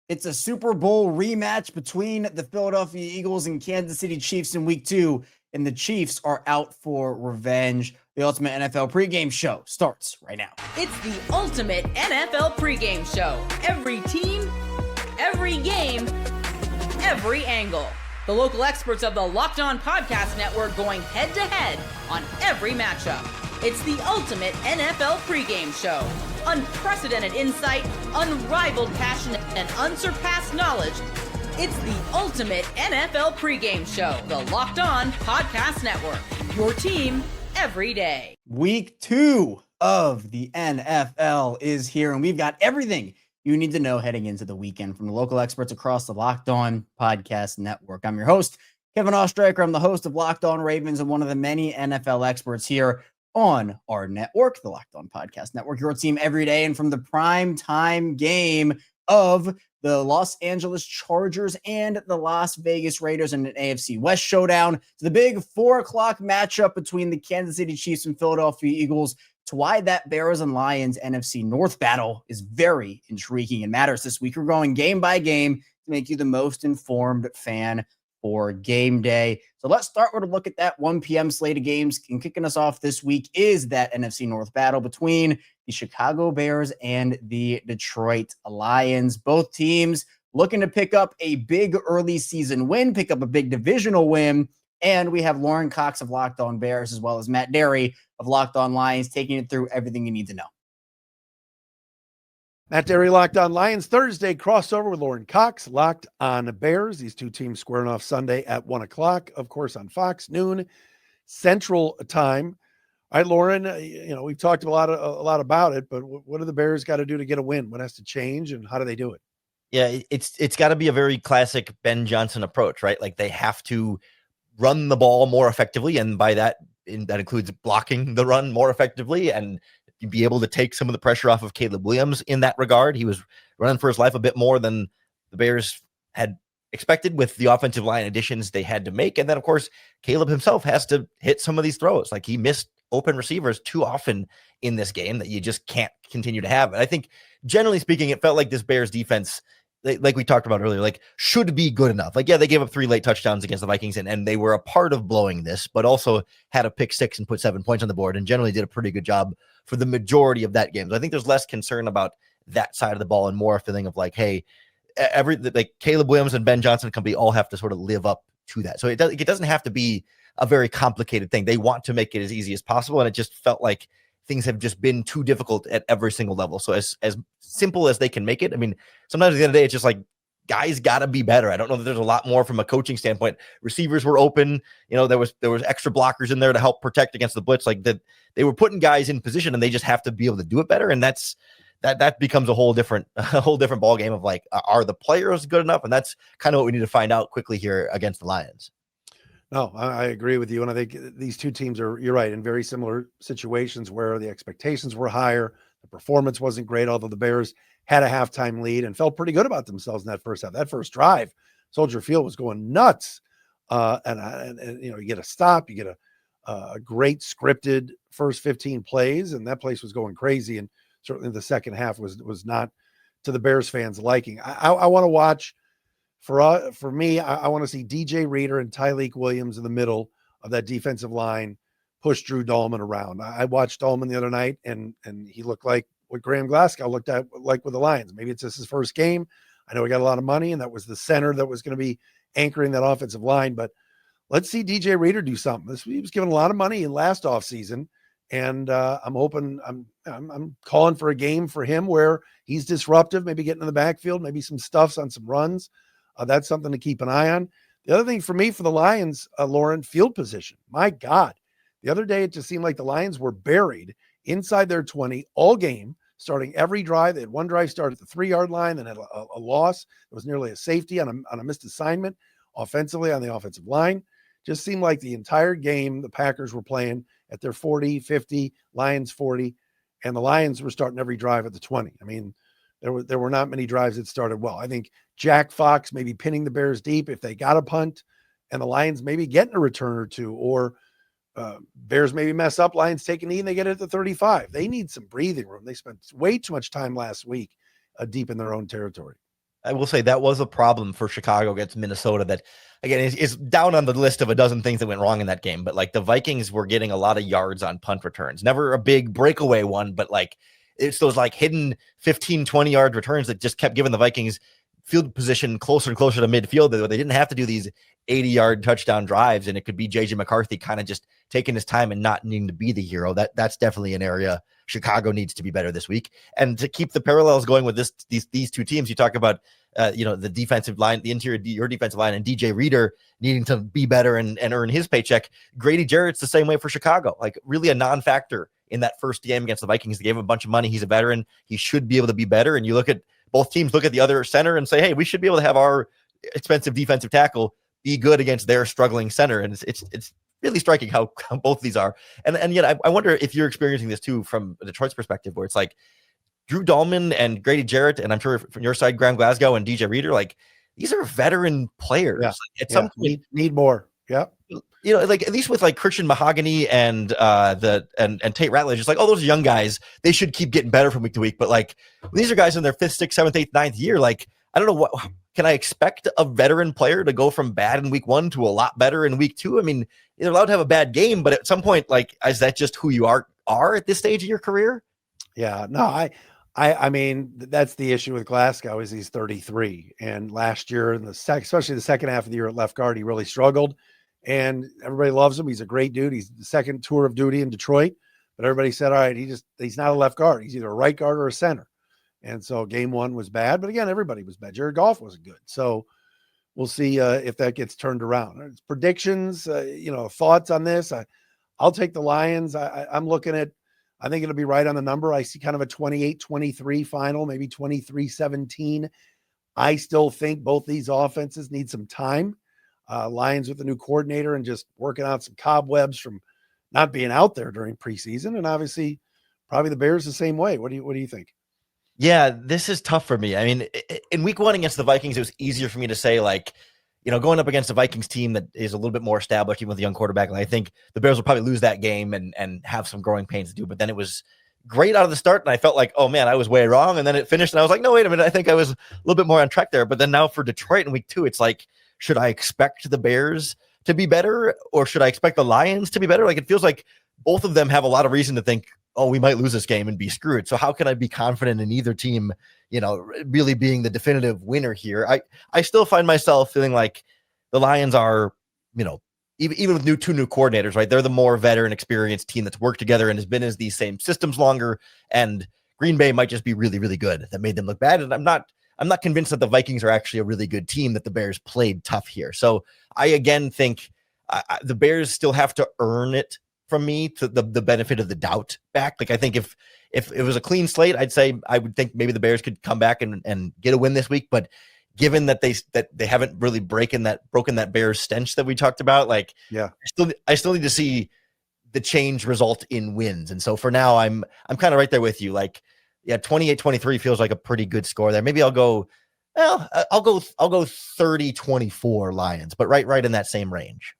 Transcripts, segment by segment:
It's a Super Bowl rematch between the Philadelphia Eagles and Kansas City Chiefs in week 2, and the Chiefs are out for revenge. The Ultimate NFL Pregame Show starts right now. It's the Ultimate NFL Pregame Show. Every team, every game, every angle. The local experts of the Locked On Podcast Network going head-to-head on every matchup. It's the Ultimate NFL Pregame Show. Unprecedented insight, unrivaled passion, and unsurpassed knowledge. It's the Ultimate NFL Pregame Show. The Locked On Podcast Network. Your team every day. Week 2 of the NFL is here, and we've got everything you need to know heading into the weekend from the local experts across the Locked On Podcast Network. I'm your host, Kevin Oestreicher. I'm the host of Locked On Ravens and one of the many NFL experts here on our network, the Locked On Podcast Network, your team every day. And from the prime time game of the Los Angeles Chargers and the Las Vegas Raiders in an AFC West showdown to the big 4:00 matchup between the Kansas City Chiefs and Philadelphia Eagles, to why that Bears and Lions NFC North battle is very intriguing and matters this week. We're going game by game to make you the most informed fan for game day. So let's start with a look at that 1 p.m. slate of games. And kicking us off this week is that NFC North battle between the Chicago Bears and the Detroit Lions. Both teams looking to pick up a big early season win, pick up a big divisional win. And we have Lauren Cox of Locked On Bears, as well as Matt Derry of Locked On Lions, taking it through everything you need to know. Matt Derry, Locked On Lions, Thursday crossover with Lauren Cox, Locked On Bears. These two teams squaring off Sunday at 1:00, of course, on Fox, noon Central Time. All right, Lauren, we've talked a lot about it, but what do the Bears got to do to get a win? What has to change, and how do they do it? Yeah, it's got to be a very classic Ben Johnson approach, right? Like they have to run the ball more effectively, and by that includes blocking the run more effectively and be able to take some of the pressure off of Caleb Williams in that regard. He was running for his life a bit more than the Bears had expected with the offensive line additions they had to make. And then, of course, Caleb himself has to hit some of these throws. Like he missed open receivers too often in this game that you just can't continue to have. And I think, generally speaking, it felt like this Bears defense, like we talked about earlier, like should be good enough. Like, yeah, they gave up 3 late touchdowns against the Vikings and they were a part of blowing this, but also had a pick 6 and put 7 points on the board and generally did a pretty good job for the majority of that game. So I think there's less concern about that side of the ball and more a feeling of like, hey, like Caleb Williams and Ben Johnson company all have to sort of live up to that. So it doesn't have to be a very complicated thing. They want to make it as easy as possible. And it just felt like things have just been too difficult at every single level. So as simple as they can make it. I mean, sometimes at the end of the day, it's just like guys got to be better. I don't know that there's a lot more from a coaching standpoint. Receivers were open. There was extra blockers in there to help protect against the blitz. Like that, they were putting guys in position, and they just have to be able to do it better. And that becomes a whole different ball game of like, are the players good enough? And that's kind of what we need to find out quickly here against the Lions. No, I agree with you. And I think these two teams you're right, in very similar situations where the expectations were higher. The performance wasn't great, although the Bears had a halftime lead and felt pretty good about themselves in that first half. That first drive, Soldier Field was going nuts. And you get a stop, you get a great scripted first 15 plays, and that place was going crazy. And certainly the second half was not to the Bears fans' liking. I want to watch. For me, I want to see DJ Reader and Tyleik Williams in the middle of that defensive line push Drew Dahlman around. I watched Dahlman the other night, and he looked like what Graham Glasgow looked at like with the Lions. Maybe it's just his first game. I know he got a lot of money, and that was the center that was going to be anchoring that offensive line. But let's see DJ Reader do something. He was given a lot of money in last offseason, and I'm hoping I'm calling for a game for him where he's disruptive, maybe getting in the backfield, maybe some stuffs on some runs. That's something to keep an eye on. The other thing for me, for the Lions, Lauren, field position. My God, the other day it just seemed like the Lions were buried inside their 20 all game, starting every drive. They had one drive start at the 3-yard line, then had a loss. It was nearly a safety on a missed assignment offensively on the offensive line. Just seemed like the entire game the Packers were playing at their 40, 50, Lions 40, and the Lions were starting every drive at the 20. I mean, there were not many drives that started well. I think Jack Fox maybe pinning the Bears deep if they got a punt, and the Lions maybe getting a return or two, or Bears maybe mess up, Lions take a knee and they get it at the 35. They need some breathing room. They spent way too much time last week deep in their own territory. I will say that was a problem for Chicago against Minnesota that, again, is down on the list of a dozen things that went wrong in that game. But like the Vikings were getting a lot of yards on punt returns. Never a big breakaway one, but like it's those like hidden 15, 20-yard returns that just kept giving the Vikings field position closer and closer to midfield. They didn't have to do these 80-yard touchdown drives, and it could be JJ McCarthy kind of just taking his time and not needing to be the hero. That's definitely an area Chicago needs to be better this week. And to keep the parallels going with these two teams, you talk about the defensive line, the interior, your defensive line, and DJ Reader needing to be better and earn his paycheck. Grady Jarrett's the same way for Chicago, like really a non-factor in that first game against the Vikings. They gave him a bunch of money. He's a veteran. He should be able to be better. And you look at both teams, look at the other center and say, hey, we should be able to have our expensive defensive tackle be good against their struggling center. And it's really striking how both of these are. And yet I wonder if you're experiencing this too from Detroit's perspective, where it's like Drew Dahlman and Grady Jarrett, and I'm sure from your side, Graham Glasgow and DJ Reader, like these are veteran players. Yeah. Like, at some point, need more. Yeah. Like at least with like Christian Mahogany and Tate Ratledge, it's like, oh, those are young guys. They should keep getting better from week to week. But like these are guys in their 5th, 6th, 7th, 8th, 9th year. Like, I don't know what can I expect a veteran player to go from bad in week 1 to a lot better in week 2? I mean, you're allowed to have a bad game, but at some point, like, is that just who you are at this stage of your career? Yeah, no, I mean, that's the issue with Glasgow is he's 33. And last year in especially the second half of the year at left guard, he really struggled, and everybody loves him. He's a great dude. He's the second tour of duty in Detroit, but everybody said, all right, he's not a left guard. He's either a right guard or a center. And so game 1 was bad, but again, everybody was bad. Jared Goff wasn't good. So we'll see if that gets turned around. It's predictions, thoughts on this. I'll take the Lions. I'm looking at, I think it'll be right on the number. I see kind of a 28-23 final, maybe 23-17. I still think both these offenses need some time. Lions with the new coordinator and just working out some cobwebs from not being out there during preseason. And obviously probably the Bears the same way. What do you think? Yeah, this is tough for me. I mean, in week 1 against the Vikings, it was easier for me to say, like, going up against a Vikings team that is a little bit more established, even with a young quarterback. And I think the Bears will probably lose that game and have some growing pains to do. But then it was great out of the start, and I felt like, oh man, I was way wrong. And then it finished, and I was like, no, wait a minute, I think I was a little bit more on track there. But then now for Detroit in week 2, it's like, should I expect the Bears to be better, or should I expect the Lions to be better? Like, it feels like both of them have a lot of reason to think, oh, we might lose this game and be screwed. So how can I be confident in either team, really being the definitive winner here? I still find myself feeling like the Lions are, even with two new coordinators, right? They're the more veteran, experienced team that's worked together and has been in these same systems longer. And Green Bay might just be really, really good. That made them look bad. And I'm not convinced that the Vikings are actually a really good team, that the Bears played tough here. So I again think the Bears still have to earn it from me, to the benefit of the doubt back. Like, I think if it was a clean slate, I'd say I would think maybe the Bears could come back and get a win this week. But given that they haven't really broken that Bears stench that we talked about, like, yeah, I still need to see the change result in wins. And so for now, I'm kind of right there with you. Like, yeah, 28-23 feels like a pretty good score there. Maybe I'll go 30-24 Lions, but right in that same range.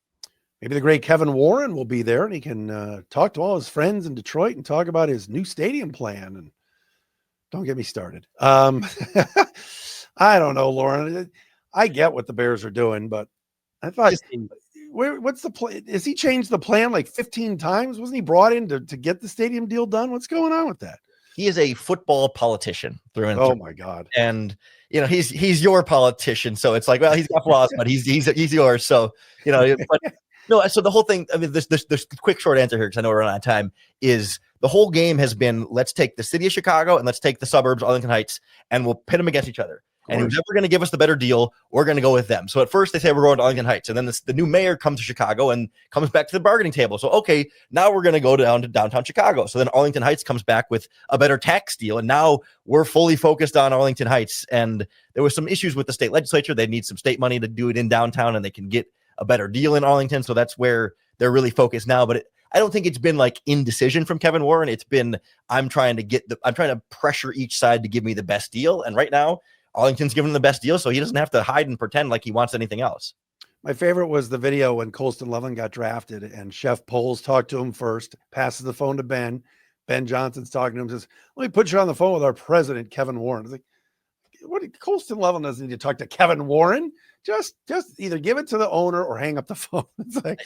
Maybe the great Kevin Warren will be there, and he can talk to all his friends in Detroit and talk about his new stadium plan. And don't get me started. I don't know, Lauren. I get what the Bears are doing, but I thought, what's the plan? Has he changed the plan like 15 times? Wasn't he brought in to get the stadium deal done? What's going on with that? He is a football politician through and through. Oh my God. And he's your politician. So it's like, well, he's got flaws, but he's yours. So, but no, so the whole thing, I mean, this quick short answer here, because I know we're running out of time, is the whole game has been, let's take the city of Chicago and let's take the suburbs, Arlington Heights, and we'll pit them against each other. And who's ever going to give us the better deal, we're going to go with them. So at first they say we're going to Arlington Heights, and then the new mayor comes to Chicago and comes back to the bargaining table. So, okay, now we're going to go down to downtown Chicago. So then Arlington Heights comes back with a better tax deal, and now we're fully focused on Arlington Heights. And there was some issues with the state legislature. They need some state money to do it in downtown, and they can get a better deal in Arlington. So that's where they're really focused now. But I don't think it's been like indecision from Kevin Warren. It's been, I'm trying to pressure each side to give me the best deal. And right now, Arlington's giving him the best deal, so he doesn't have to hide and pretend like he wants anything else. My favorite was the video when Colston Loveland got drafted, and Chef Poles talked to him first, passes the phone to Ben. Ben Johnson's talking to him, says, let me put you on the phone with our president, Kevin Warren. It's like, Colston Level doesn't need to talk to Kevin Warren. Just either give it to the owner or hang up the phone. It's like,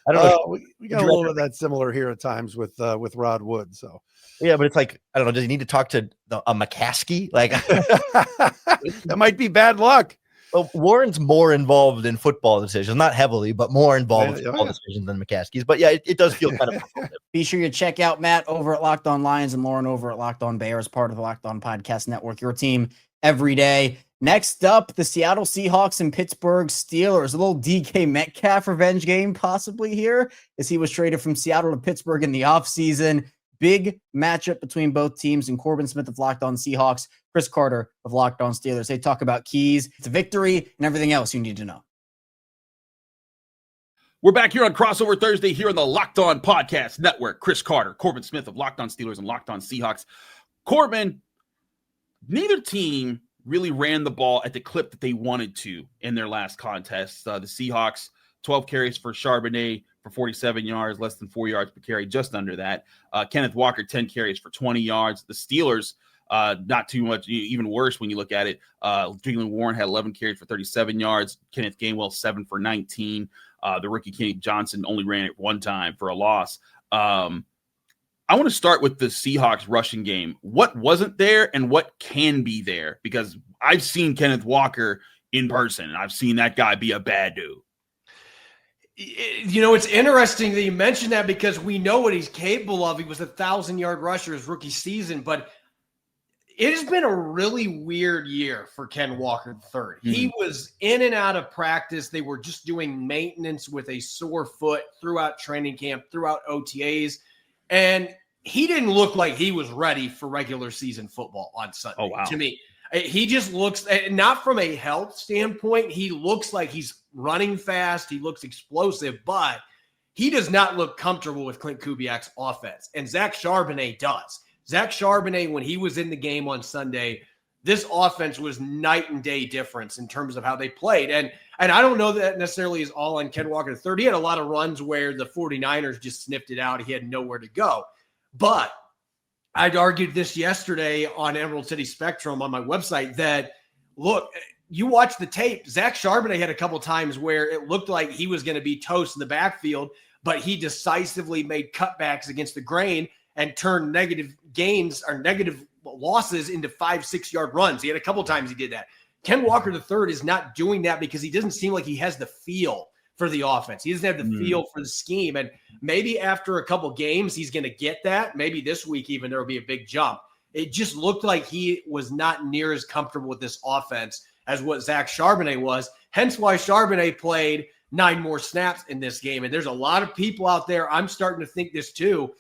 I don't know. We got a little bit of that similar here at times with Rod Wood. So yeah, but it's like, I don't know. Does he need to talk to a McCaskey? Like that might be bad luck. Well, Warren's more involved in football decisions, not heavily, but more involved in football decisions than McCaskey's. But yeah, it does feel kind of. Be sure you check out Matt over at Locked On Lions and Lauren over at Locked On Bears, part of the Locked On Podcast Network, your team every day. Next up, the Seattle Seahawks and Pittsburgh Steelers. A little DK Metcalf revenge game possibly here, as he was traded from Seattle to Pittsburgh in the offseason. Big matchup between both teams, and Corbin Smith of Locked On Seahawks, Chris Carter of Locked On Steelers. They talk about keys to victory and everything else you need to know. We're back here on Crossover Thursday here on the Locked On Podcast Network. Chris Carter, Corbin Smith of Locked On Steelers and Locked On Seahawks. Corbin, neither team really ran the ball at the clip that they wanted to in their last contest. The Seahawks, 12 carries for Charbonnet for 47 yards, less than 4 yards per carry, just under that. Kenneth Walker, 10 carries for 20 yards. The Steelers, not too much, even worse when you look at it. Jalen Warren had 11 carries for 37 yards. Kenneth Gainwell, 7 for 19. The rookie Kenny Johnson only ran it one time for a loss. I want to start with the Seahawks rushing game. What wasn't there and what can be there? Because I've seen Kenneth Walker in person, and I've seen that guy be a bad dude. You know, it's interesting that you mentioned that because we know what he's capable of. He was a 1,000-yard rusher his rookie season, but it has been a really weird year for Ken Walker III. Mm-hmm. He was in and out of practice. They were just doing maintenance with a sore foot throughout training camp, throughout OTAs, and he didn't look like he was ready for regular season football on Sunday. Oh, wow. To me, he just looks, not from a health standpoint, he looks like he's running fast. He looks explosive, but he does not look comfortable with Clint Kubiak's offense. And Zach Charbonnet does. Zach Charbonnet, when he was in the game on Sunday, this offense was night and day difference in terms of how they played. And I don't know that necessarily is all on Ken Walker III. He had a lot of runs where the 49ers just sniffed it out. He had nowhere to go. But I'd argued this yesterday on Emerald City Spectrum on my website that, look, you watch the tape, Zach Charbonnet had a couple times where it looked like he was going to be toast in the backfield, but he decisively made cutbacks against the grain and turned negative gains or negative losses into 5-6 yard runs. He had a couple times he did that. Ken Walker III is not doing that because he doesn't seem like he has the feel for the offense. He doesn't have the feel for the scheme. And maybe after a couple games, he's going to get that. Maybe this week even there will be a big jump. It just looked like he was not near as comfortable with this offense as what Zach Charbonnet was. Hence why Charbonnet played 9 more snaps in this game. And there's a lot of people out there, I'm starting to think this too,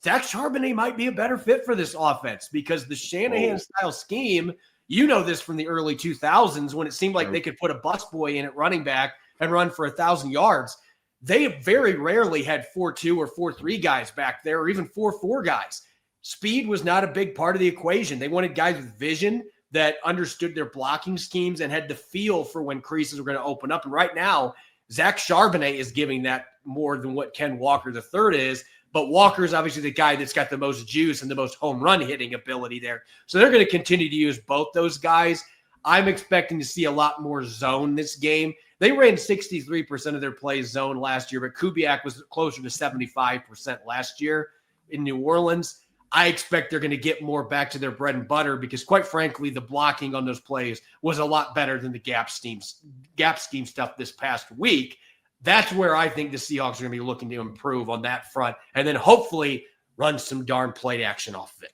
Zach Charbonnet might be a better fit for this offense because the Shanahan-style scheme, you know this from the early 2000s when it seemed like they could put a busboy in at running back and run for 1,000 yards. They very rarely had 4-2 or 4-3 guys back there or even 4-4 guys. Speed was not a big part of the equation. They wanted guys with vision that understood their blocking schemes and had the feel for when creases were going to open up. And right now, Zach Charbonnet is giving that more than what Ken Walker III is. But Walker is obviously the guy that's got the most juice and the most home run hitting ability there. So they're going to continue to use both those guys. I'm expecting to see a lot more zone this game. They ran 63% of their plays zone last year, but Kubiak was closer to 75% last year in New Orleans. I expect they're going to get more back to their bread and butter because, quite frankly, the blocking on those plays was a lot better than the gap scheme stuff this past week. That's where I think the Seahawks are going to be looking to improve on that front and then hopefully run some darn play action off of it.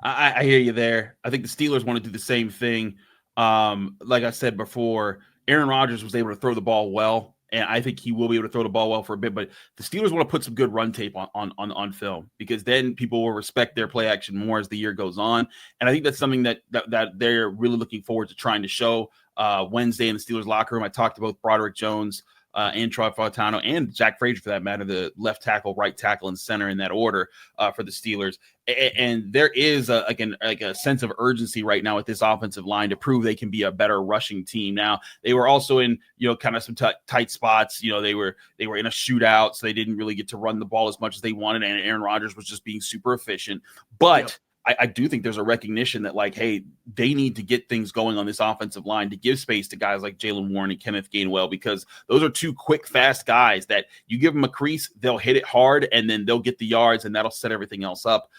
I hear you there. I think the Steelers want to do the same thing. Like I said before, Aaron Rodgers was able to throw the ball well, and I think he will be able to throw the ball well for a bit. But the Steelers want to put some good run tape on film because then people will respect their play action more as the year goes on. And I think that's something that they're really looking forward to trying to show Wednesday in the Steelers locker room. I talked about Broderick Jones and Troy Fautano and Jack Frazier, for that matter, the left tackle, right tackle, and center in that order for the Steelers. And there is a sense of urgency right now with this offensive line to prove they can be a better rushing team. Now, they were also in, kind of some tight spots. They were in a shootout, so they didn't really get to run the ball as much as they wanted, and Aaron Rodgers was just being super efficient. But I do think there's a recognition that, like, hey, they need to get things going on this offensive line to give space to guys like Jalen Warren and Kenneth Gainwell, because those are two quick, fast guys that you give them a crease, they'll hit it hard, and then they'll get the yards, and that'll set everything else up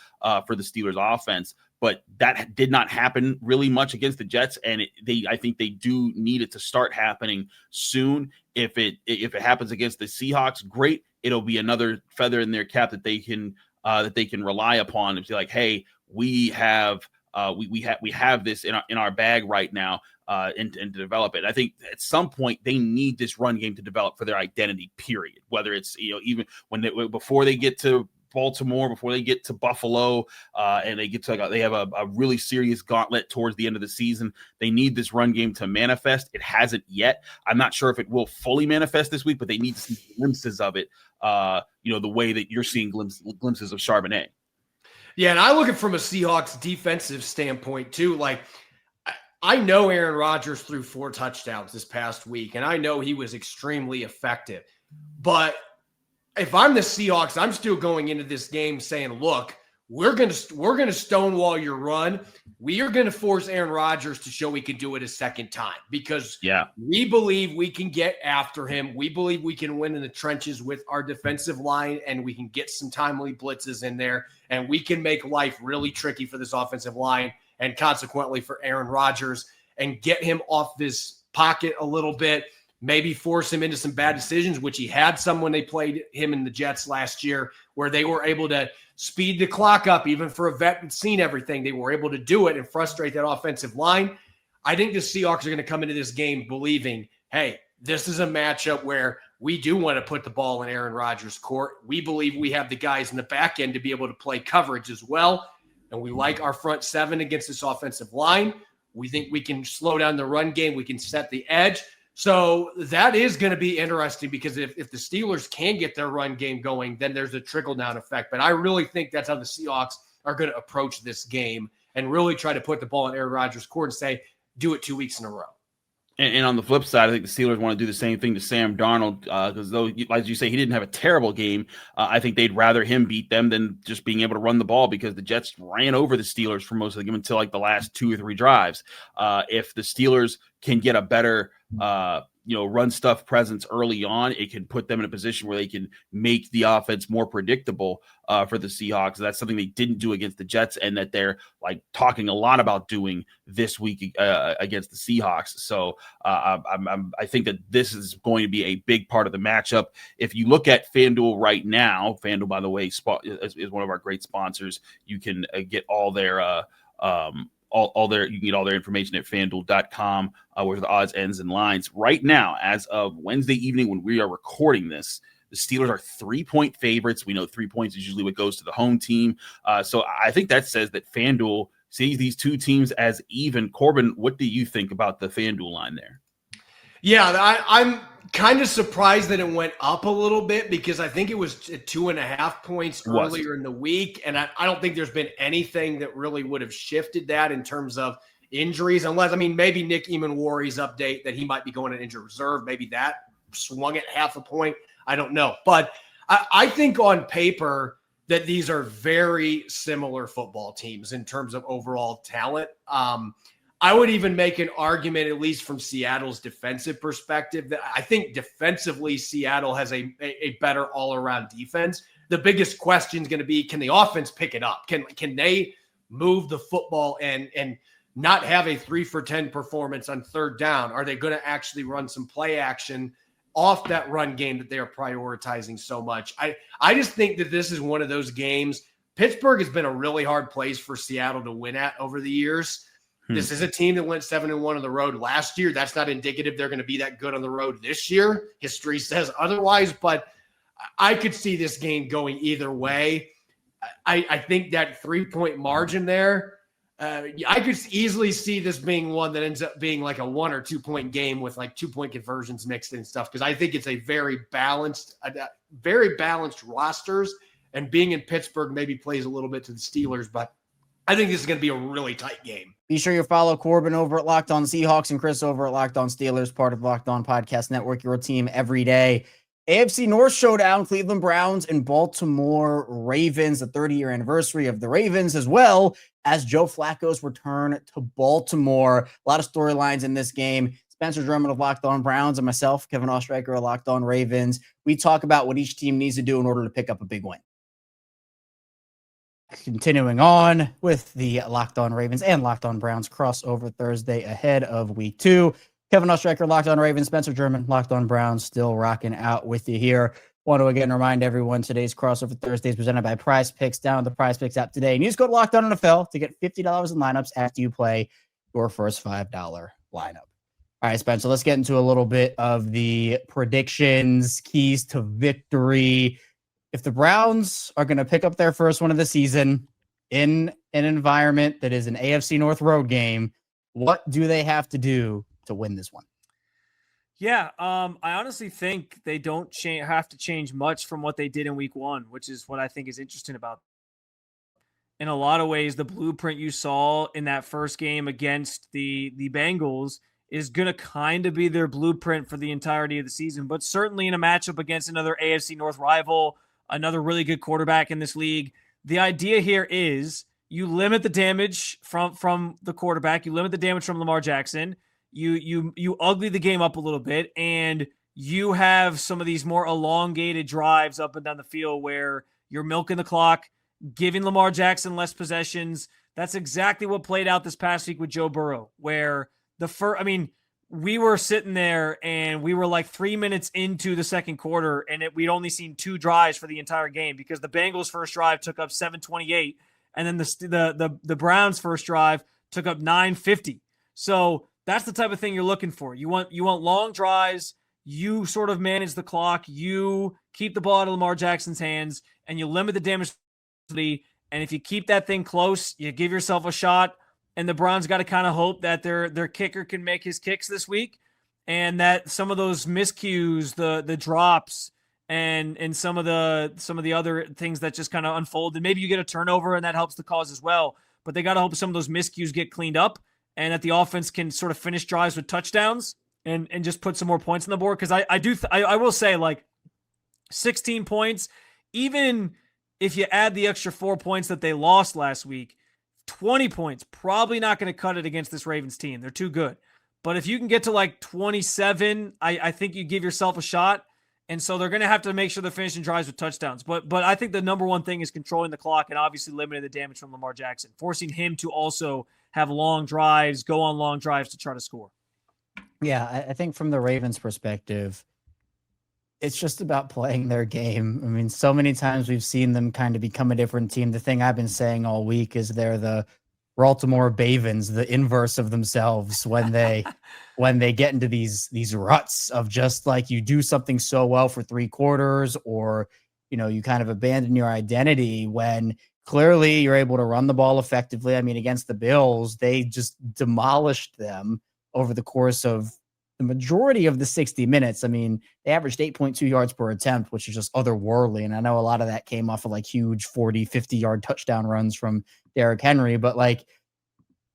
for the Steelers offense. But that did not happen really much against the Jets, and I think they do need it to start happening soon. If it happens against the Seahawks, great. It'll be another feather in their cap that they can rely upon and be like, hey, we have this in our bag right now, and to develop it. I think at some point they need this run game to develop for their identity, period. Whether it's, even before they get to Baltimore, before they get to Buffalo, and they get to they have a really serious gauntlet towards the end of the season. They need this run game to manifest. It hasn't yet. I'm not sure if it will fully manifest this week, but they need to see glimpses of it. The way that you're seeing glimpses of Charbonnet. Yeah, and I look at it from a Seahawks defensive standpoint too. Like, I know Aaron Rodgers threw 4 touchdowns this past week, and I know he was extremely effective. But if I'm the Seahawks, I'm still going into this game saying, look, we're gonna stonewall your run. We are gonna force Aaron Rodgers to show he can do it a second time, because we believe we can get after him. We believe we can win in the trenches with our defensive line, and we can get some timely blitzes in there, and we can make life really tricky for this offensive line and consequently for Aaron Rodgers, and get him off this pocket a little bit. Maybe force him into some bad decisions, which he had some when they played him in the Jets last year, where they were able to speed the clock up, even for a vet that's seen everything. They were able to do it and frustrate that offensive line. I think the Seahawks are going to come into this game believing, hey, this is a matchup where we do want to put the ball in Aaron Rodgers' court. We believe we have the guys in the back end to be able to play coverage as well. And we like our front seven against this offensive line. We think we can slow down the run game. We can set the edge. So that is going to be interesting, because if the Steelers can get their run game going, then there's a trickle-down effect. But I really think that's how the Seahawks are going to approach this game and really try to put the ball in Aaron Rodgers' court and say, do it 2 weeks in a row. And on the flip side, I think the Steelers want to do the same thing to Sam Darnold, because though, as you say, he didn't have a terrible game. I think they'd rather him beat them than just being able to run the ball, because the Jets ran over the Steelers for most of the game until like the last 2 or 3 drives. If the Steelers can get a better run stuff presence early on, it can put them in a position where they can make the offense more predictable for the Seahawks. That's something they didn't do against the Jets, and that they're like talking a lot about doing this week against the Seahawks. So I think that this is going to be a big part of the matchup. If you look at FanDuel right now, FanDuel, by the way, is one of our great sponsors. You can get all their you can get all their information at FanDuel.com, where the odds, ends, and lines. Right now, as of Wednesday evening when we are recording this, the Steelers are 3-point favorites. We know 3 points is usually what goes to the home team. So I think that says that FanDuel sees these two teams as even. Corbin, what do you think about the FanDuel line there? Yeah, I'm kind of surprised that it went up a little bit, because I think it was at 2.5 points earlier in the week. And I don't think there's been anything that really would have shifted that in terms of injuries, unless, maybe Nick Emanwari's update that he might be going to injured reserve. Maybe that swung it 0.5 point. I don't know. But I think on paper that these are very similar football teams in terms of overall talent. I would even make an argument, at least from Seattle's defensive perspective, that I think defensively Seattle has a better all-around defense. The biggest question is going to be, can the offense pick it up? Can they move the football and not have a 3-for-10 performance on third down? Are they going to actually run some play action off that run game that they are prioritizing so much? I just think that this is one of those games. Pittsburgh has been a really hard place for Seattle to win at over the years. This is a team that went 7-1 on the road last year. That's not indicative they're going to be that good on the road this year. History says otherwise, but I could see this game going either way. I think that 3-point margin there, I could easily see this being one that ends up being like a 1 or 2 point game with like 2-point conversions mixed in and stuff, because I think it's a very balanced rosters, and being in Pittsburgh maybe plays a little bit to the Steelers, but I think this is going to be a really tight game. Be sure you follow Corbin over at Locked On Seahawks and Chris over at Locked On Steelers, part of Locked On Podcast Network, your team every day. AFC North showdown, Cleveland Browns and Baltimore Ravens, the 30-year anniversary of the Ravens, as well as Joe Flacco's return to Baltimore. A lot of storylines in this game. Spencer Drummond of Locked On Browns and myself, Kevin Ostreicher of Locked On Ravens. We talk about what each team needs to do in order to pick up a big win. Continuing on with the Locked On Ravens and Locked On Browns crossover Thursday ahead of week 2. Kevin Ostreicher, Locked On Ravens, Spencer Drummond, Locked On Browns, still rocking out with you here. Want to again remind everyone today's crossover Thursday is presented by PrizePicks. Download the PrizePicks app today and use code Locked On NFL to get $50 in lineups after you play your first $5 lineup. All right, Spencer, let's get into a little bit of the predictions, keys to victory. If the Browns are going to pick up their first one of the season in an environment that is an AFC North road game, what do they have to do to win this one? Yeah, I honestly think they don't have to change much from what they did in week 1, which is what I think is interesting about. In a lot of ways, the blueprint you saw in that first game against the Bengals is going to kind of be their blueprint for the entirety of the season, but certainly in a matchup against another AFC North rival, another really good quarterback in this league. The idea here is you limit the damage from the quarterback, you limit the damage from Lamar Jackson, you ugly the game up a little bit, and you have some of these more elongated drives up and down the field where you're milking the clock, giving Lamar Jackson less possessions. That's exactly what played out this past week with Joe Burrow, where we were sitting there and we were like 3 minutes into the second quarter and we'd only seen 2 drives for the entire game because the Bengals' first drive took up 7:28 and then the Browns' first drive took up 9:50. So that's the type of thing you're looking for. You want long drives. You sort of manage the clock. You keep the ball out of Lamar Jackson's hands and you limit the damage. And if you keep that thing close, you give yourself a shot. And the Browns got to kind of hope that their kicker can make his kicks this week, and that some of those miscues, the drops, and some of the other things that just kind of unfold, and maybe you get a turnover and that helps the cause as well. But they got to hope some of those miscues get cleaned up, and that the offense can sort of finish drives with touchdowns and just put some more points on the board. Because I will say, like, 16 points, even if you add the extra 4 points that they lost last week. 20 points, probably not going to cut it against this Ravens team. They're too good. But if you can get to like 27, I think you give yourself a shot. And so they're going to have to make sure they're finishing drives with touchdowns. But I think the number one thing is controlling the clock and obviously limiting the damage from Lamar Jackson, forcing him to also have long drives, go on long drives to try to score. Yeah, I think from the Ravens' perspective, it's just about playing their game. I mean, so many times we've seen them kind of become a different team. The thing I've been saying all week is they're the Baltimore Bavens, the inverse of themselves when they get into these ruts of just like you do something so well for 3 quarters, or you kind of abandon your identity when clearly you're able to run the ball effectively. I mean, against the Bills, they just demolished them over the course of the majority of the 60 minutes. I mean, they averaged 8.2 yards per attempt, which is just otherworldly. And I know a lot of that came off of like huge 40, 50-yard touchdown runs from Derrick Henry, but like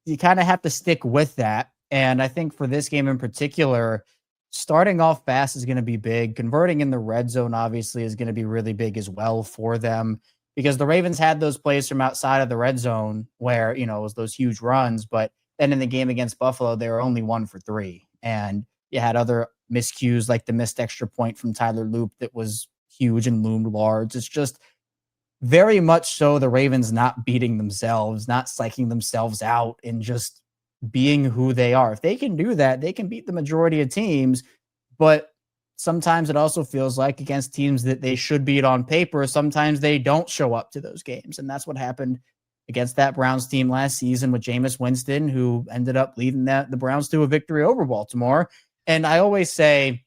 you kind of have to stick with that. And I think for this game in particular, starting off fast is going to be big. Converting in the red zone, obviously, is going to be really big as well for them, because the Ravens had those plays from outside of the red zone where, it was those huge runs. But then in the game against Buffalo, they were only 1 for 3. And you had other miscues like the missed extra point from Tyler Loop that was huge and loomed large. It's just very much so the Ravens not beating themselves, not psyching themselves out, and just being who they are. If they can do that, they can beat the majority of teams. But sometimes it also feels like against teams that they should beat on paper, sometimes they don't show up to those games. And that's what happened against that Browns team last season with Jameis Winston, who ended up leading the Browns to a victory over Baltimore. And I always say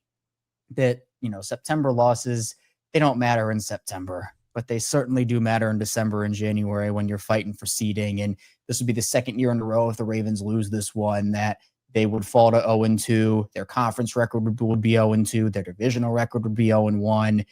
that, September losses, they don't matter in September, but they certainly do matter in December and January when you're fighting for seeding. And this would be the second year in a row, if the Ravens lose this one, that they would fall to 0-2. Their conference record would be 0-2. Their divisional record would be 0-1.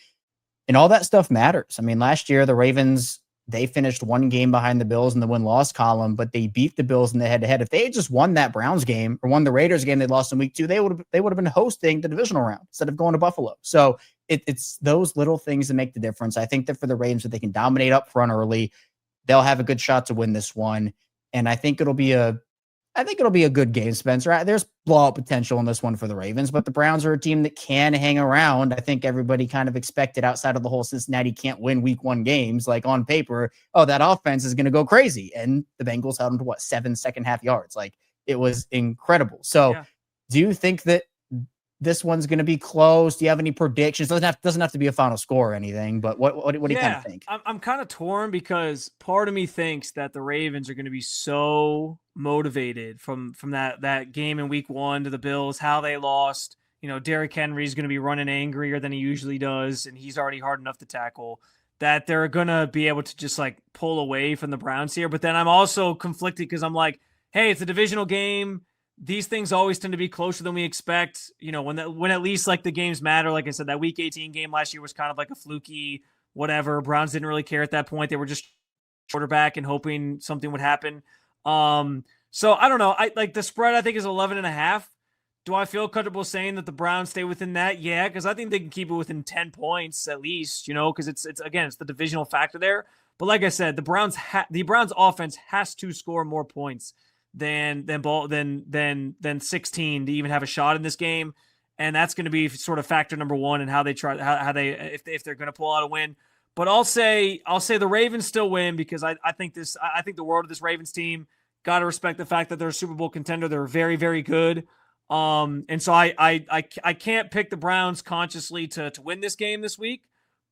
And all that stuff matters. I mean, last year, the Ravens, they finished 1 game behind the Bills in the win-loss column, but they beat the Bills in the head-to-head. If they had just won that Browns game or won the Raiders game they lost in week 2, they would have been hosting the divisional round instead of going to Buffalo. So it's those little things that make the difference. I think that for the Ravens, if they can dominate up front early, they'll have a good shot to win this one. And I think it'll be a good game, Spencer. There's blowout potential in this one for the Ravens, but the Browns are a team that can hang around. I think everybody kind of expected, outside of the whole Cincinnati can't win week 1 games, like on paper, oh, that offense is going to go crazy. And the Bengals held them to 7 second half yards. Like, it was incredible. So do you think that this one's going to be close? Do you have any predictions? Doesn't have to be a final score or anything, but what do you kind of think? I'm kind of torn because part of me thinks that the Ravens are going to be so motivated from that game in week 1 to the Bills, how they lost. You know, Derrick Henry's going to be running angrier than he usually does, and he's already hard enough to tackle, that they're going to be able to just like pull away from the Browns here. But then I'm also conflicted because I'm like, hey, it's a divisional game. These things always tend to be closer than we expect. You know, when at least like the games matter. Like I said, that week 18 game last year was kind of like a fluky whatever. Browns didn't really care at that point. They were just quarterback and hoping something would happen. So I don't know. I like the spread, I think, is 11.5. Do I feel comfortable saying that the Browns stay within that? Yeah, because I think they can keep it within 10 points at least, you know, because it's again, it's the divisional factor there. But like I said, the Browns offense has to score more points than 16 to even have a shot in this game, and that's going to be sort of factor number 1 in how they try if they're going to pull out a win. But I'll say the Ravens still win because I think the world of this Ravens team. Got to respect the fact that they're a Super Bowl contender. They're very, very good. And so I can't pick the Browns consciously to win this game this week,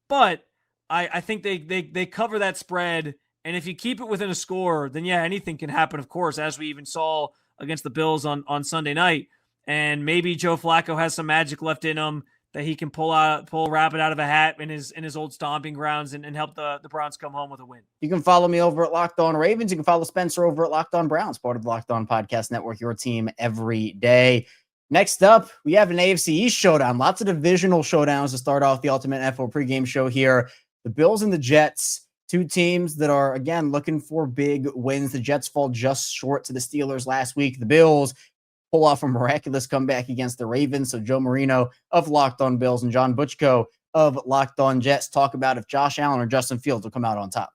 but I think they cover that spread. And if you keep it within a score, then yeah, anything can happen, of course, as we even saw against the Bills on Sunday night. And maybe Joe Flacco has some magic left in him that he can pull a rabbit out of a hat in his old stomping grounds and help the Browns come home with a win. You can follow me over at Locked On Ravens. You can follow Spencer over at Locked On Browns, part of the Locked On Podcast Network, your team every day. Next up, we have an AFC East showdown. Lots of divisional showdowns to start off the Ultimate NFL pregame show here. The Bills and the Jets. Two teams that are, again, looking for big wins. The Jets fall just short to the Steelers last week. The Bills pull off a miraculous comeback against the Ravens. So Joe Marino of Locked On Bills and John Butchko of Locked On Jets talk about if Josh Allen or Justin Fields will come out on top.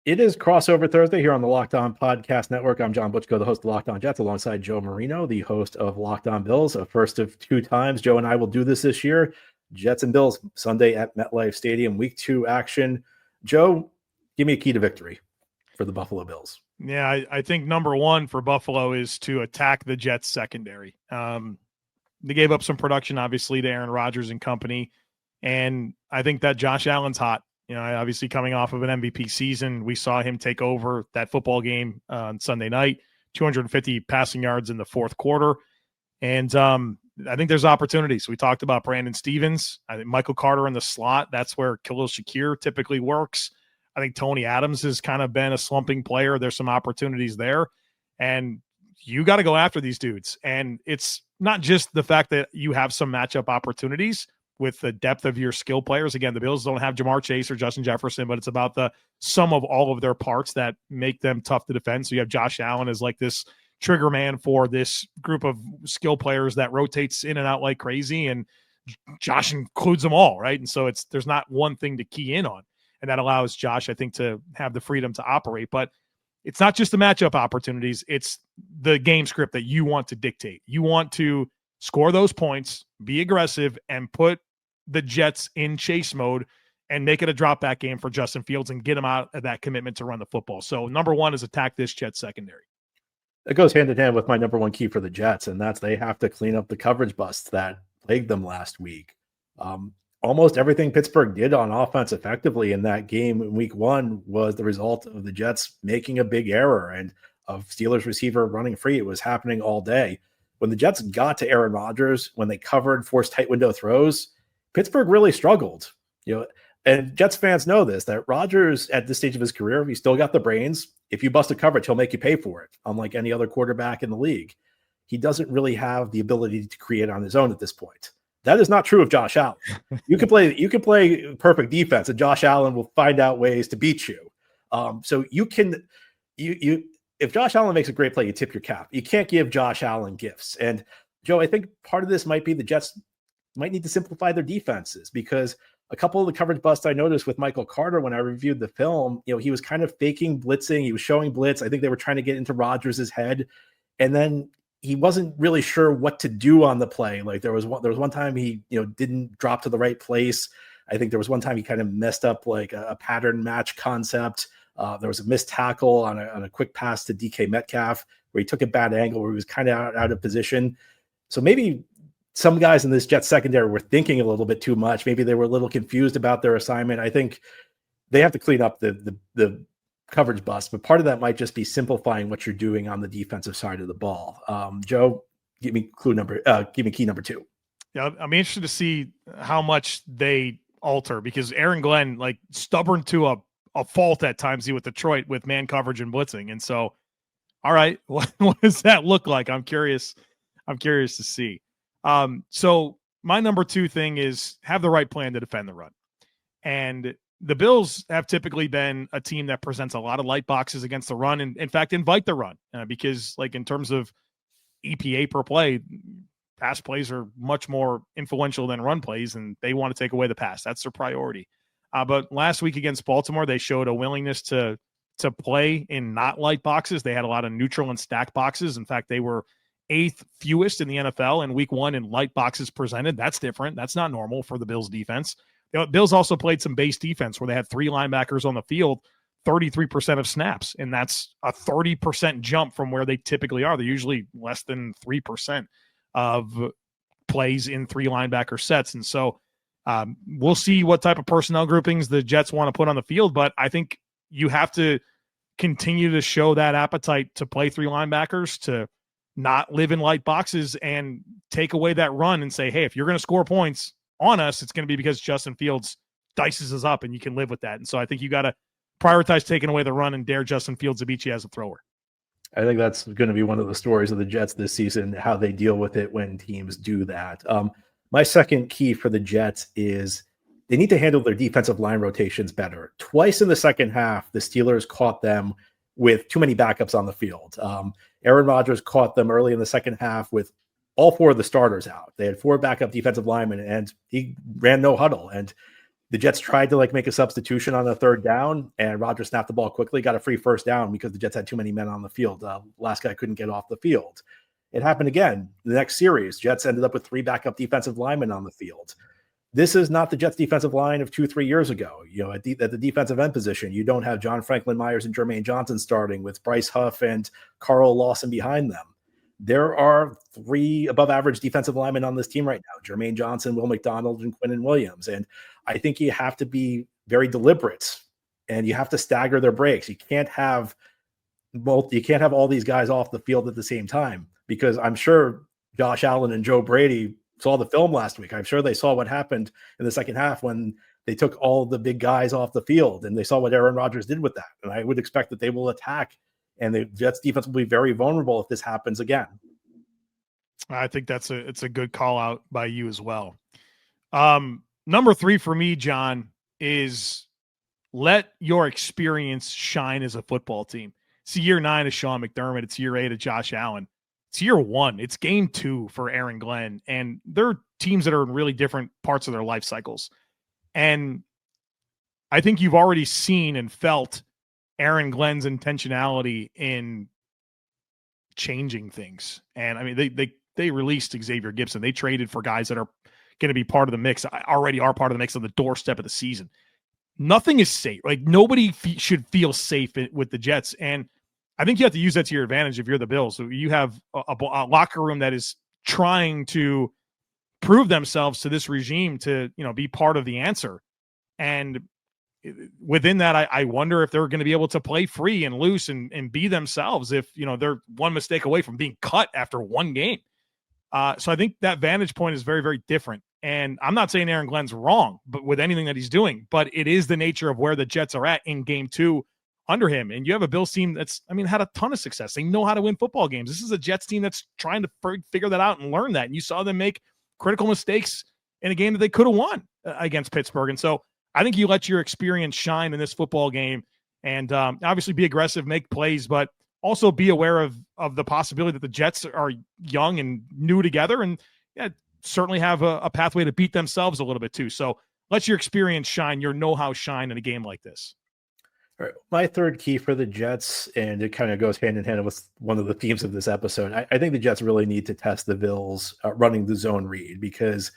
It is Crossover Thursday here on the Locked On Podcast Network. I'm John Butchko, the host of Locked On Jets, alongside Joe Marino, the host of Locked On Bills. A first of 2 times Joe and I will do this year. Jets and Bills, Sunday at MetLife Stadium, Week 2 action. Joe, give me a key to victory for the Buffalo Bills. Yeah, I think number 1 for Buffalo is to attack the Jets secondary. They gave up some production, obviously, to Aaron Rodgers and company, and I think that Josh Allen's hot. You know, obviously coming off of an MVP season, we saw him take over that football game on Sunday night, 250 passing yards in the fourth quarter, and I think there's opportunities. We talked about Brandon Stevens. I think Michael Carter in the slot. That's where Khalil Shakir typically works. I think Tony Adams has kind of been a slumping player. There's some opportunities there. And you got to go after these dudes. And it's not just the fact that you have some matchup opportunities with the depth of your skill players. Again, the Bills don't have Jamar Chase or Justin Jefferson, but it's about the sum of all of their parts that make them tough to defend. So you have Josh Allen as like this trigger man for this group of skill players that rotates in and out like crazy, and Josh includes them all, right? And so there's not one thing to key in on, and that allows Josh, I think, to have the freedom to operate. But it's not just the matchup opportunities, it's the game script that you want to dictate. You want to score those points, be aggressive, and put the Jets in chase mode and make it a drop back game for Justin Fields and get him out of that commitment to run the football. So number 1 is attack this Jets secondary. It goes hand in hand with my number 1 key for the Jets, and that's they have to clean up the coverage busts that plagued them last week. Almost everything Pittsburgh did on offense effectively in that game in week 1 was the result of the Jets making a big error and of Steelers receiver running free. It was happening all day. When the Jets got to Aaron Rodgers, when they covered, forced tight window throws, Pittsburgh really struggled. You know, and Jets fans know this, that Rodgers at this stage of his career, he's still got the brains. If you bust a coverage, he'll make you pay for it, unlike any other quarterback in the league. He doesn't really have the ability to create on his own at this point. That is not true of Josh Allen. You can play perfect defense, and Josh Allen will find out ways to beat you. So if Josh Allen makes a great play, you tip your cap. You can't give Josh Allen gifts. And Joe, I think part of this might be the Jets might need to simplify their defenses, because a couple of the coverage busts I noticed with Michael Carter when I reviewed the film, he was kind of faking blitzing. He was showing blitz. I think they were trying to get into Rodgers' head. And then he wasn't really sure what to do on the play. Like there was one time he, didn't drop to the right place. I think there was one time he kind of messed up like a pattern match concept. There was a missed tackle on a quick pass to DK Metcalf where he took a bad angle where he was kind of out of position. So maybe some guys in this Jets secondary were thinking a little bit too much. Maybe they were a little confused about their assignment. I think they have to clean up the coverage bust, but part of that might just be simplifying what you're doing on the defensive side of the ball. Joe, give me key number 2. Yeah, I'm interested to see how much they alter, because Aaron Glenn, like, stubborn to a fault at times with Detroit with man coverage and blitzing. And so, all right, what does that look like? I'm curious to see. So my number 2 thing is have the right plan to defend the run. And the Bills have typically been a team that presents a lot of light boxes against the run, and in fact, invite the run because, like, in terms of EPA per play, pass plays are much more influential than run plays, and they want to take away the pass. That's their priority. But last week against Baltimore, they showed a willingness to play in not light boxes. They had a lot of neutral and stacked boxes. In fact, they were 8th fewest in the NFL in week 1 in light boxes presented. That's different. That's not normal for the Bills defense. The Bills also played some base defense where they had 3 linebackers on the field, 33% of snaps, and that's a 30% jump from where they typically are. They're usually less than 3% of plays in 3 linebacker sets. And so we'll see what type of personnel groupings the Jets want to put on the field, but I think you have to continue to show that appetite to play 3 linebackers, to not live in light boxes and take away that run and say, hey, if you're going to score points on us, it's going to be because Justin Fields dices us up, and you can live with that. And so I think you got to prioritize taking away the run and dare Justin Fields to beat you as a thrower. I think that's going to be one of the stories of the Jets this season, how they deal with it when teams do that. My second key for the Jets is they need to handle their defensive line rotations better. Twice in the second half, the Steelers caught them with too many backups on the field. Aaron Rodgers caught them early in the second half with all 4 of the starters out. They had 4 backup defensive linemen, and he ran no huddle. And the Jets tried to make a substitution on the 3rd down, and Rodgers snapped the ball quickly, got a free first down because the Jets had too many men on the field. Last guy couldn't get off the field. It happened again. The next series, Jets ended up with 3 backup defensive linemen on the field. This is not the Jets defensive line of 2-3 years ago. At the defensive end position, you don't have John Franklin Myers and Jermaine Johnson starting with Bryce Huff and Carl Lawson behind them. There are 3 above average defensive linemen on this team right now: Jermaine Johnson, Will McDonald, and Quinnen Williams. And I think you have to be very deliberate, and you have to stagger their breaks. You can't have all these guys off the field at the same time, because I'm sure Josh Allen and Joe Brady saw the film last week. I'm sure they saw what happened in the second half when they took all the big guys off the field, and they saw what Aaron Rodgers did with that. And I would expect that they will attack, and the Jets defense will be very vulnerable if this happens again. I think it's a good call out by you as well. Number 3 for me, John, is let your experience shine as a football team. It's year 9 of Sean McDermott. It's year 8 of Josh Allen. It's year 1. It's game 2 for Aaron Glenn. And they're teams that are in really different parts of their life cycles. And I think you've already seen and felt Aaron Glenn's intentionality in changing things. And I mean, they released Xavier Gibson. They traded for guys that are going to be part of the mix, already are part of the mix on the doorstep of the season. Nothing is safe. Like, nobody should feel safe with the Jets. And I think you have to use that to your advantage if you're the Bills. So you have a locker room that is trying to prove themselves to this regime to, be part of the answer. And within that, I wonder if they're going to be able to play free and loose and be themselves if, they're one mistake away from being cut after 1 game. So I think that vantage point is very, very different. And I'm not saying Aaron Glenn's wrong, but with anything that he's doing, but it is the nature of where the Jets are at in game 2 under him. And you have a Bills team that's, had a ton of success. They know how to win football games. This is a Jets team that's trying to figure that out and learn that. And you saw them make critical mistakes in a game that they could have won against Pittsburgh. And so I think you let your experience shine in this football game and obviously be aggressive, make plays, but also be aware of the possibility that the Jets are young and new together. And certainly have a pathway to beat themselves a little bit too. So let your experience shine, your know-how shine in a game like this. All right. My third key for the Jets, and it kind of goes hand in hand with one of the themes of this episode. I think the Jets really need to test the Bills running the zone read, because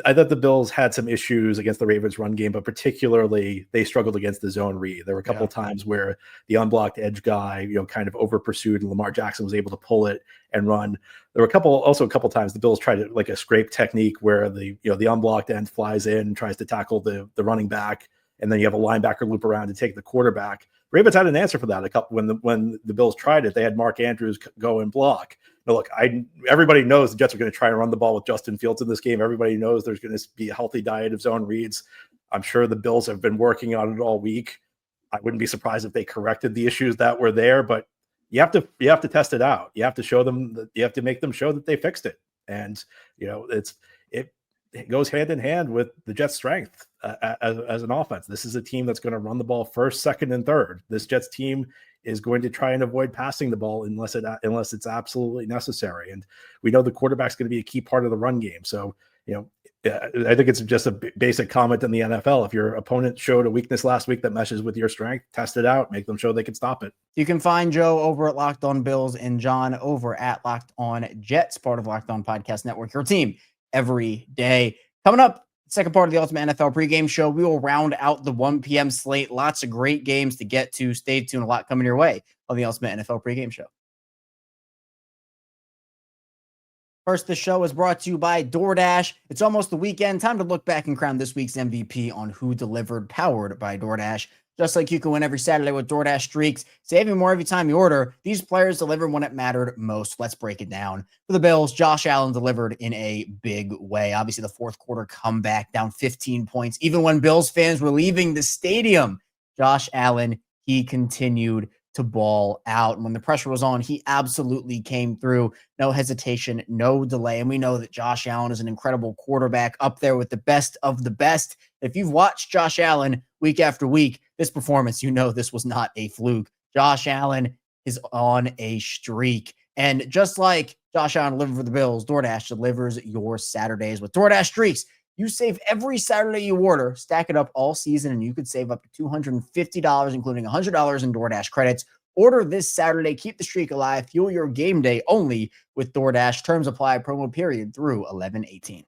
I thought the Bills had some issues against the Ravens run game, but particularly they struggled against the zone read. There were a couple of times where the unblocked edge guy, kind of over pursued, and Lamar Jackson was able to pull it and run. There were a couple of times the Bills tried like a scrape technique where the unblocked end flies in and tries to tackle the running back, and then you have a linebacker loop around to take the quarterback. Ravens had an answer for that when the Bills tried it. They had Mark Andrews go and block. Now, look, everybody knows the Jets are going to try and run the ball with Justin Fields in this game. Everybody knows there's going to be a healthy diet of zone reads. I'm sure the Bills have been working on it all week. I wouldn't be surprised if they corrected the issues that were there, but you have to test it out. You have to show them that you have to make them show that they fixed it. And it goes hand in hand with the Jets' strength as an offense. This is a team that's going to run the ball first, second, and third. This Jets team is going to try and avoid passing the ball unless it's absolutely necessary. And we know the quarterback's going to be a key part of the run game. So, I think it's just a basic comment in the NFL. If your opponent showed a weakness last week that meshes with your strength, test it out, make them show they can stop it. You can find Joe over at Locked On Bills and John over at Locked On Jets, part of Locked On Podcast Network, your team every day. Coming up, second part of the Ultimate NFL pregame show, we will round out the 1 p.m. slate. Lots of great games to get to. Stay tuned. A lot coming your way on the Ultimate NFL pregame show. First, the show is brought to you by DoorDash. It's almost the weekend. Time to look back and crown this week's MVP on Who Delivered, powered by DoorDash. Just like you can win every Saturday with DoorDash Streaks, saving more every time you order, these players delivered when it mattered most. Let's break it down. For the Bills, Josh Allen delivered in a big way. Obviously, the fourth quarter comeback, down 15 points. Even when Bills fans were leaving the stadium, Josh Allen, he continued to ball out. And when the pressure was on, he absolutely came through. No hesitation, no delay. And we know that Josh Allen is an incredible quarterback, up there with the best of the best. If you've watched Josh Allen week after week, this performance, this was not a fluke. Josh Allen is on a streak. And just like Josh Allen delivered for the Bills, DoorDash delivers your Saturdays with DoorDash Streaks. You save every Saturday you order, stack it up all season, and you could save up to $250, including $100 in DoorDash credits. Order this Saturday. Keep the streak alive. Fuel your game day only with DoorDash. Terms apply. Promo period through 11/18.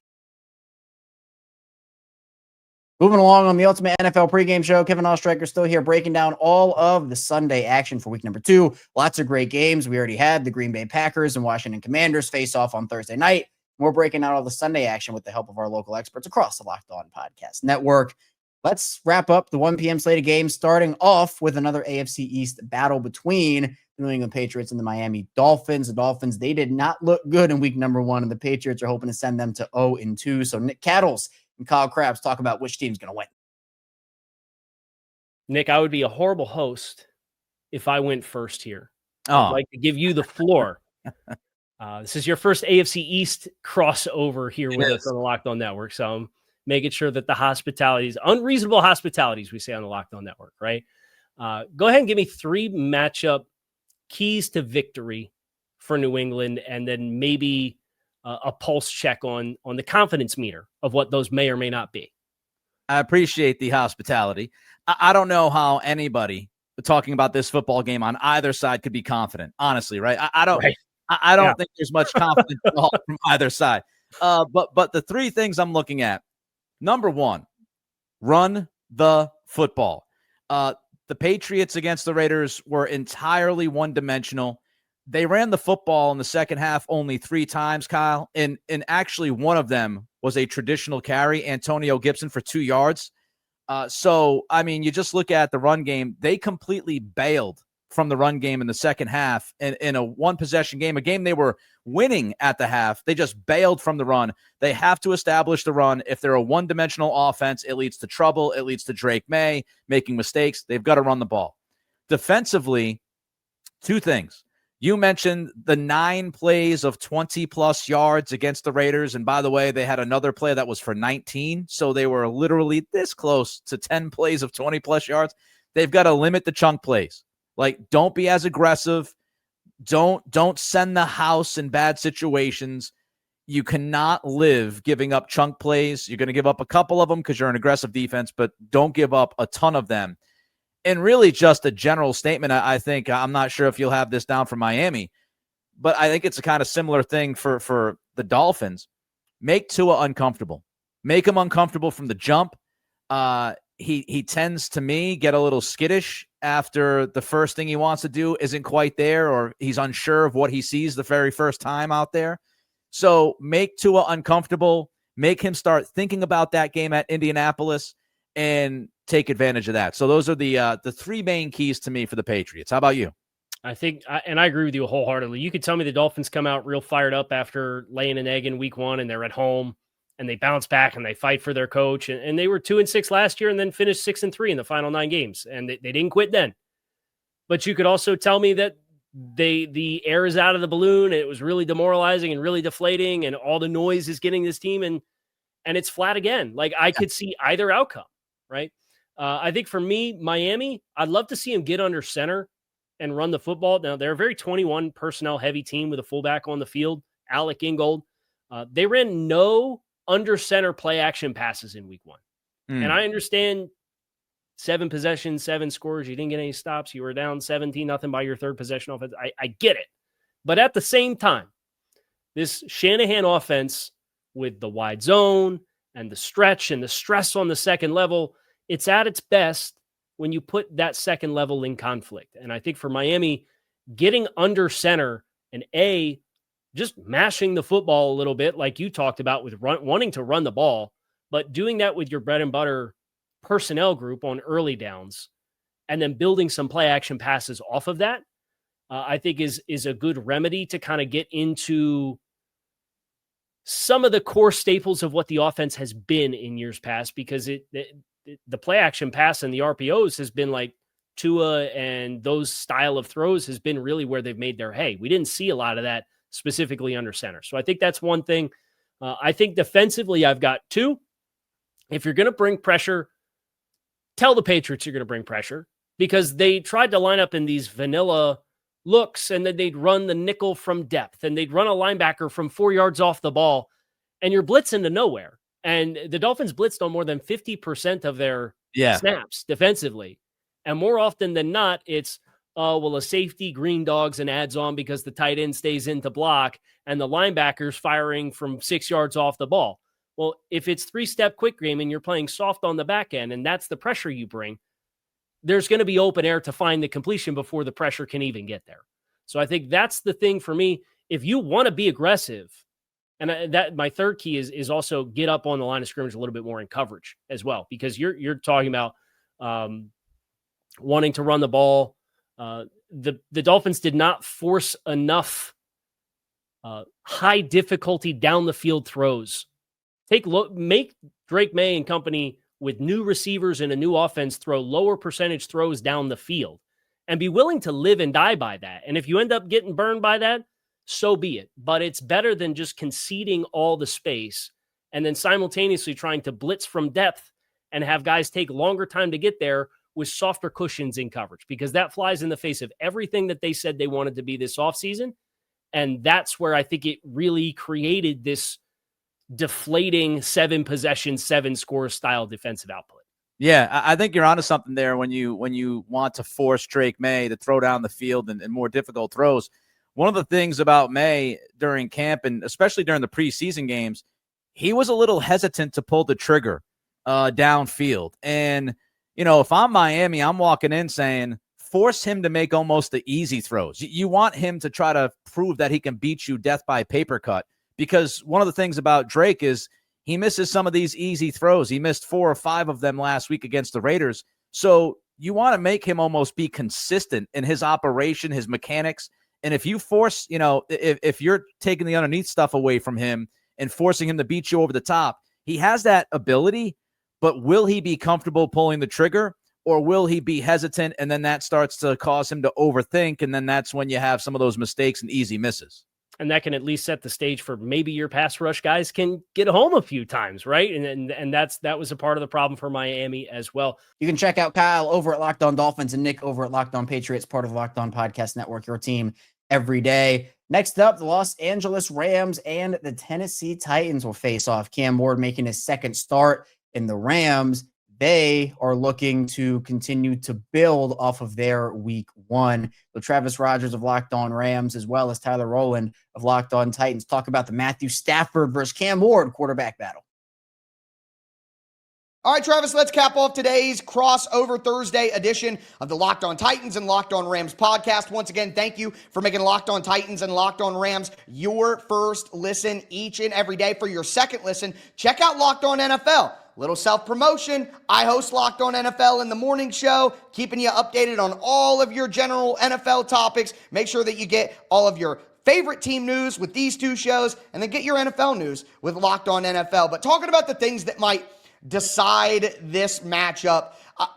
Moving along on the Ultimate NFL pregame show, Kevin Oestreicher still here breaking down all of the Sunday action for week number 2. Lots of great games. We already had the Green Bay Packers and Washington Commanders face off on Thursday night. We're breaking out all the Sunday action with the help of our local experts across the Locked On Podcast Network. Let's wrap up the 1 p.m. slate of games, starting off with another AFC East battle between the New England Patriots and the Miami Dolphins. The Dolphins, they did not look good in week number 1, and the Patriots are hoping to send them to 0-2. So Nick Cattles and Kyle Krabs talk about which team's going to win. Nick, I would be a horrible host if I went first here. Oh. I'd like to give you the floor. This is your first AFC East crossover here with us on the Locked On Network. So I'm making sure that the hospitalities, unreasonable hospitalities, we say on the Locked On Network, right? Go ahead and give me 3 matchup keys to victory for New England, and then maybe a pulse check on the confidence meter of what those may or may not be. I appreciate the hospitality. I don't know how anybody talking about this football game on either side could be confident, honestly, right? I don't. Right. I don't think there's much confidence at all from either side. But the 3 things I'm looking at: number 1, run the football. The Patriots against the Raiders were entirely one-dimensional. They ran the football in the second half only 3 times, Kyle, and actually one of them was a traditional carry, Antonio Gibson, for 2 yards. So, I mean, you just look at the run game. They completely bailed from the run game in the second half in a one-possession game, a game they were winning at the half. They just bailed from the run. They have to establish the run. If they're a one-dimensional offense, it leads to trouble. It leads to Drake May making mistakes. They've got to run the ball. Defensively, 2 things. You mentioned the 9 plays of 20-plus yards against the Raiders. And by the way, they had another play that was for 19. So they were literally this close to 10 plays of 20-plus yards. They've got to limit the chunk plays. Like, don't be as aggressive. Don't send the house in bad situations. you cannot live giving up chunk plays. You're going to give up a couple of them because you're an aggressive defense, but don't give up a ton of them. And really just a general statement, I think, I'm not sure if you'll have this down for Miami, but I think it's a kind of similar thing for the Dolphins. Make Tua uncomfortable. Make him uncomfortable from the jump. He tends, to me, get a little skittish after the first thing he wants to do isn't quite there, or he's unsure of what he sees the very first time out there. So make Tua uncomfortable, make him start thinking about that game at Indianapolis, and take advantage of that. So those are the three main keys to me for the Patriots. How about you? I think, and I agree with you wholeheartedly. You could tell me the Dolphins come out real fired up after laying an egg in week 1, and they're at home, and they bounce back and they fight for their coach. And they were 2-6 last year and then finished 6-3 in the final 9 games. And they didn't quit then. But you could also tell me that the air is out of the balloon. And it was really demoralizing and really deflating, and all the noise is getting this team, and it's flat again. Like, I could see either outcome, right? I think for me, Miami, I'd love to see him get under center and run the football. Now, they're a very 21 personnel heavy team with a fullback on the field, Alec Ingold. They ran no under center play action passes in week 1. And I understand 7 possessions, 7 scores. You didn't get any stops. You were down 17-0 by your third possession offense. I get it. But at the same time, this Shanahan offense with the wide zone and the stretch and the stress on the second level, it's at its best when you put that second level in conflict. And I think for Miami, getting under center and just mashing the football a little bit, like you talked about with wanting to run the ball, but doing that with your bread and butter personnel group on early downs, and then building some play action passes off of that, I think is a good remedy to kind of get into some of the core staples of what the offense has been in years past, because the play action pass and the RPOs has been like Tua, and those style of throws has been really where they've made their hay. We didn't see a lot of that specifically under center. So I think that's one thing. I think defensively, I've got 2. If you're going to bring pressure, tell the Patriots you're going to bring pressure, because they tried to line up in these vanilla looks, and then they'd run the nickel from depth, and they'd run a linebacker from 4 yards off the ball, and you're blitzing to nowhere. And the Dolphins blitzed on more than 50% of their snaps defensively. And more often than not, it's, a safety green dogs and adds on because the tight end stays in to block, and the linebacker's firing from 6 yards off the ball. Well, if it's 3-step quick game and you're playing soft on the back end, and that's the pressure you bring, there's going to be open air to find the completion before the pressure can even get there. So I think that's the thing for me. If you want to be aggressive, and that my third key is also get up on the line of scrimmage a little bit more in coverage as well, because you're talking about wanting to run the ball. The Dolphins did not force enough high difficulty down the field throws. Make Drake May and company with new receivers and a new offense throw lower percentage throws down the field, and be willing to live and die by that. And if you end up getting burned by that, so be it. But it's better than just conceding all the space and then simultaneously trying to blitz from depth and have guys take longer time to get there with softer cushions in coverage, because that flies in the face of everything that they said they wanted to be this offseason. And that's where I think it really created this deflating 7 possession, 7 score style defensive output. Yeah, I think you're onto something there when you want to force Drake May to throw down the field and more difficult throws. One of the things about May during camp, and especially during the preseason games, he was a little hesitant to pull the trigger downfield. And, if I'm Miami, I'm walking in saying, force him to make almost the easy throws. You want him to try to prove that he can beat you death by paper cut, because one of the things about Drake is he misses some of these easy throws. He missed 4 or 5 of them last week against the Raiders. So you want to make him almost be consistent in his operation, his mechanics. And if you force, if you're taking the underneath stuff away from him and forcing him to beat you over the top, he has that ability, but will he be comfortable pulling the trigger, or will he be hesitant? And then that starts to cause him to overthink. And then that's when you have some of those mistakes and easy misses. And that can at least set the stage for maybe your pass rush guys can get home a few times, right? And that was a part of the problem for Miami as well. You can check out Kyle over at Locked On Dolphins and Nick over at Locked On Patriots, part of the Locked On Podcast Network, your team every day. Next up, the Los Angeles Rams and the Tennessee Titans will face off. Cam Ward making his second start in the Rams. They are looking to continue to build off of their week one. So Travis Rogers of Locked On Rams, as well as Tyler Rowland of Locked On Titans, talk about the Matthew Stafford versus Cam Ward quarterback battle. All right, Travis, let's cap off today's crossover Thursday edition of the Locked On Titans and Locked On Rams podcast. Once again, thank you for making Locked On Titans and Locked On Rams your first listen each and every day. For your second listen, check out Locked On NFL. Little self-promotion. I host Locked On NFL in the morning show, keeping you updated on all of your general NFL topics. Make sure that you get all of your favorite team news with these two shows, and then get your NFL news with Locked On NFL. But talking about the things that might decide this matchup,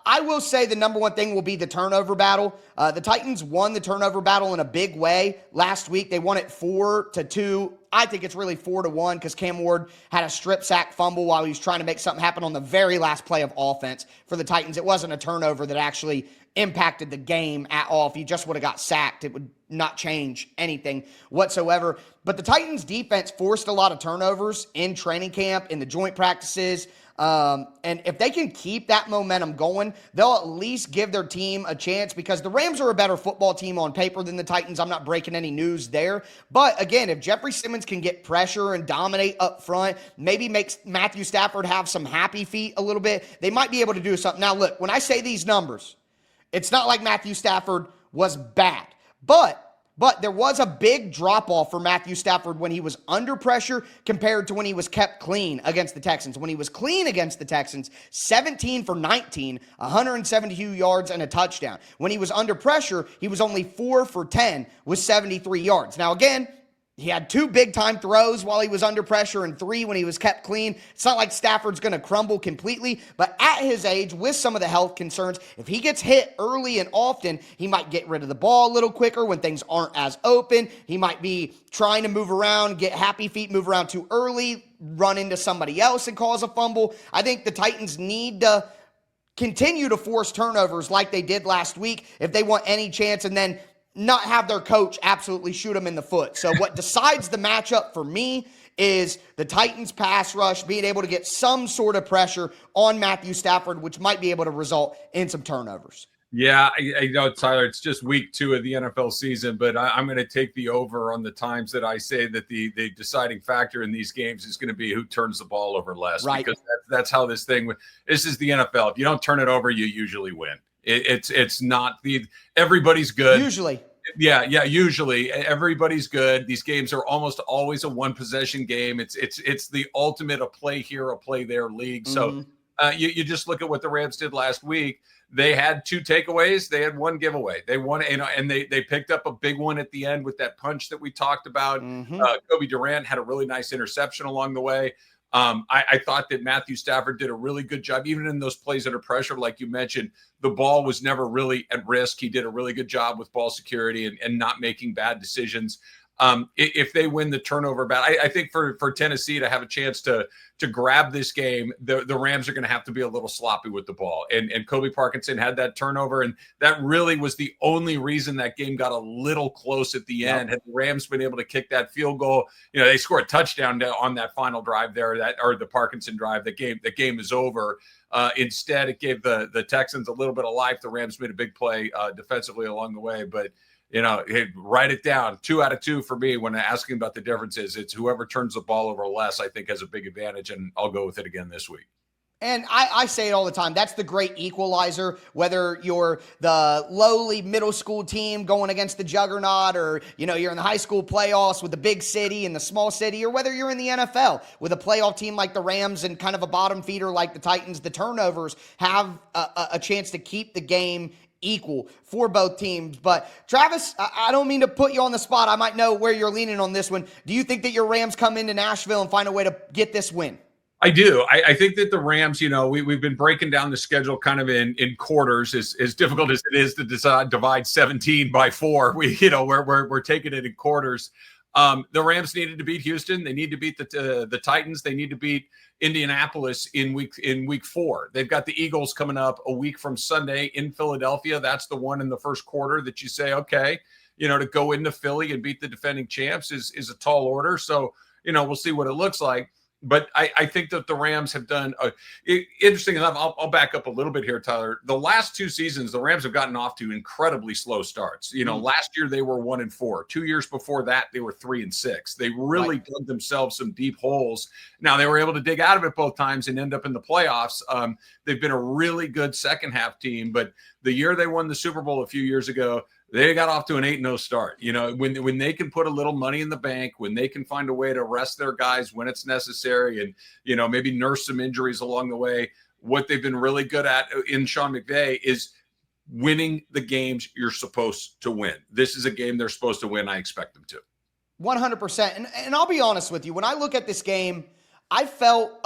I will say the number one thing will be the turnover battle. The Titans won the turnover battle in a big way last week. They won it 4-2. I think it's really 4-1 because Cam Ward had a strip sack fumble while he was trying to make something happen on the very last play of offense for the Titans. It wasn't a turnover that actually impacted the game at all. If he just would have got sacked, it would not change anything whatsoever. But the Titans defense forced a lot of turnovers in training camp, in the joint practices. And if they can keep that momentum going, they'll at least give their team a chance, because the Rams are a better football team on paper than the Titans. I'm not breaking any news there. But again, if Jeffrey Simmons can get pressure and dominate up front, maybe makes Matthew Stafford have some happy feet a little bit, they might be able to do something. Now, look, when I say these numbers, it's not like Matthew Stafford was bad, but there was a big drop-off for Matthew Stafford when he was under pressure compared to when he was kept clean against the Texans. When he was clean against the Texans, 17 for 19, 172 yards and a touchdown. When he was under pressure, he was only 4 for 10 with 73 yards. Now, again, he had 2 big-time throws while he was under pressure and 3 when he was kept clean. It's not like Stafford's going to crumble completely, but at his age, with some of the health concerns, if he gets hit early and often, he might get rid of the ball a little quicker when things aren't as open. He might be trying to move around, get happy feet, move around too early, run into somebody else and cause a fumble. I think the Titans need to continue to force turnovers like they did last week if they want any chance, and then not have their coach absolutely shoot them in the foot. So what decides the matchup for me is the Titans pass rush being able to get some sort of pressure on Matthew Stafford, which might be able to result in some turnovers. Yeah, I know, Tyler, it's just week 2 of the NFL season, but I'm going to take the over on the times that I say that the deciding factor in these games is going to be who turns the ball over less. Right. Because that's how this is the NFL. If you don't turn it over, you usually win. It's not everybody's good. Usually. Yeah. Usually everybody's good. These games are almost always a 1-possession game. It's the ultimate a play here, a play there league. So you just look at what the Rams did last week. They had 2 takeaways. They had 1 giveaway. They won, and they picked up a big one at the end with that punch that we talked about. Kobe Durant had a really nice interception along the way. I thought that Matthew Stafford did a really good job, even in those plays under pressure, like you mentioned. The ball was never really at risk. He did a really good job with ball security and not making bad decisions. If they win the turnover battle, I think for Tennessee to have a chance to grab this game, the Rams are going to have to be a little sloppy with the ball. And Kobe Parkinson had that turnover, and that really was the only reason that game got a little close at the end. Had the Rams been able to kick that field goal, they scored a touchdown on that final drive there, or the Parkinson drive. The game is over. Instead, it gave the Texans a little bit of life. The Rams made a big play defensively along the way, but write it down. 2 out of 2 for me when asking about the differences. It's whoever turns the ball over less, I think, has a big advantage, and I'll go with it again this week. And I say it all the time. That's the great equalizer, whether you're the lowly middle school team going against the juggernaut, or, you're in the high school playoffs with the big city and the small city, or whether you're in the NFL with a playoff team like the Rams and kind of a bottom feeder like the Titans. The turnovers have a chance to keep the game equal for both teams. But Travis, I don't mean to put you on the spot. I might know where you're leaning on this one. Do you think that your Rams come into Nashville and find a way to get this win? I do. I think that the Rams, we've been breaking down the schedule kind of in quarters. As difficult as it is to divide 17 by 4, we're taking it in quarters. The Rams needed to beat Houston. They need to beat the Titans. They need to beat Indianapolis in week 4. They've got the Eagles coming up a week from Sunday in Philadelphia. That's the one in the first quarter that you say, okay, to go into Philly and beat the defending champs is a tall order. So, we'll see what it looks like. But I think that the Rams have done interesting enough. I'll back up a little bit here, Tyler. The last 2 seasons, the Rams have gotten off to incredibly slow starts. Last year they were 1-4. 2 years before that, they were 3-6. They really dug themselves some deep holes. Now they were able to dig out of it both times and end up in the playoffs. They've been a really good second half team, but the year they won the Super Bowl a few years ago, they got off to an 8-0 start. When they can put a little money in the bank, when they can find a way to rest their guys when it's necessary and, maybe nurse some injuries along the way, what they've been really good at in Sean McVay is winning the games you're supposed to win. This is a game they're supposed to win. I expect them to. 100%. And I'll be honest with you. When I look at this game, I felt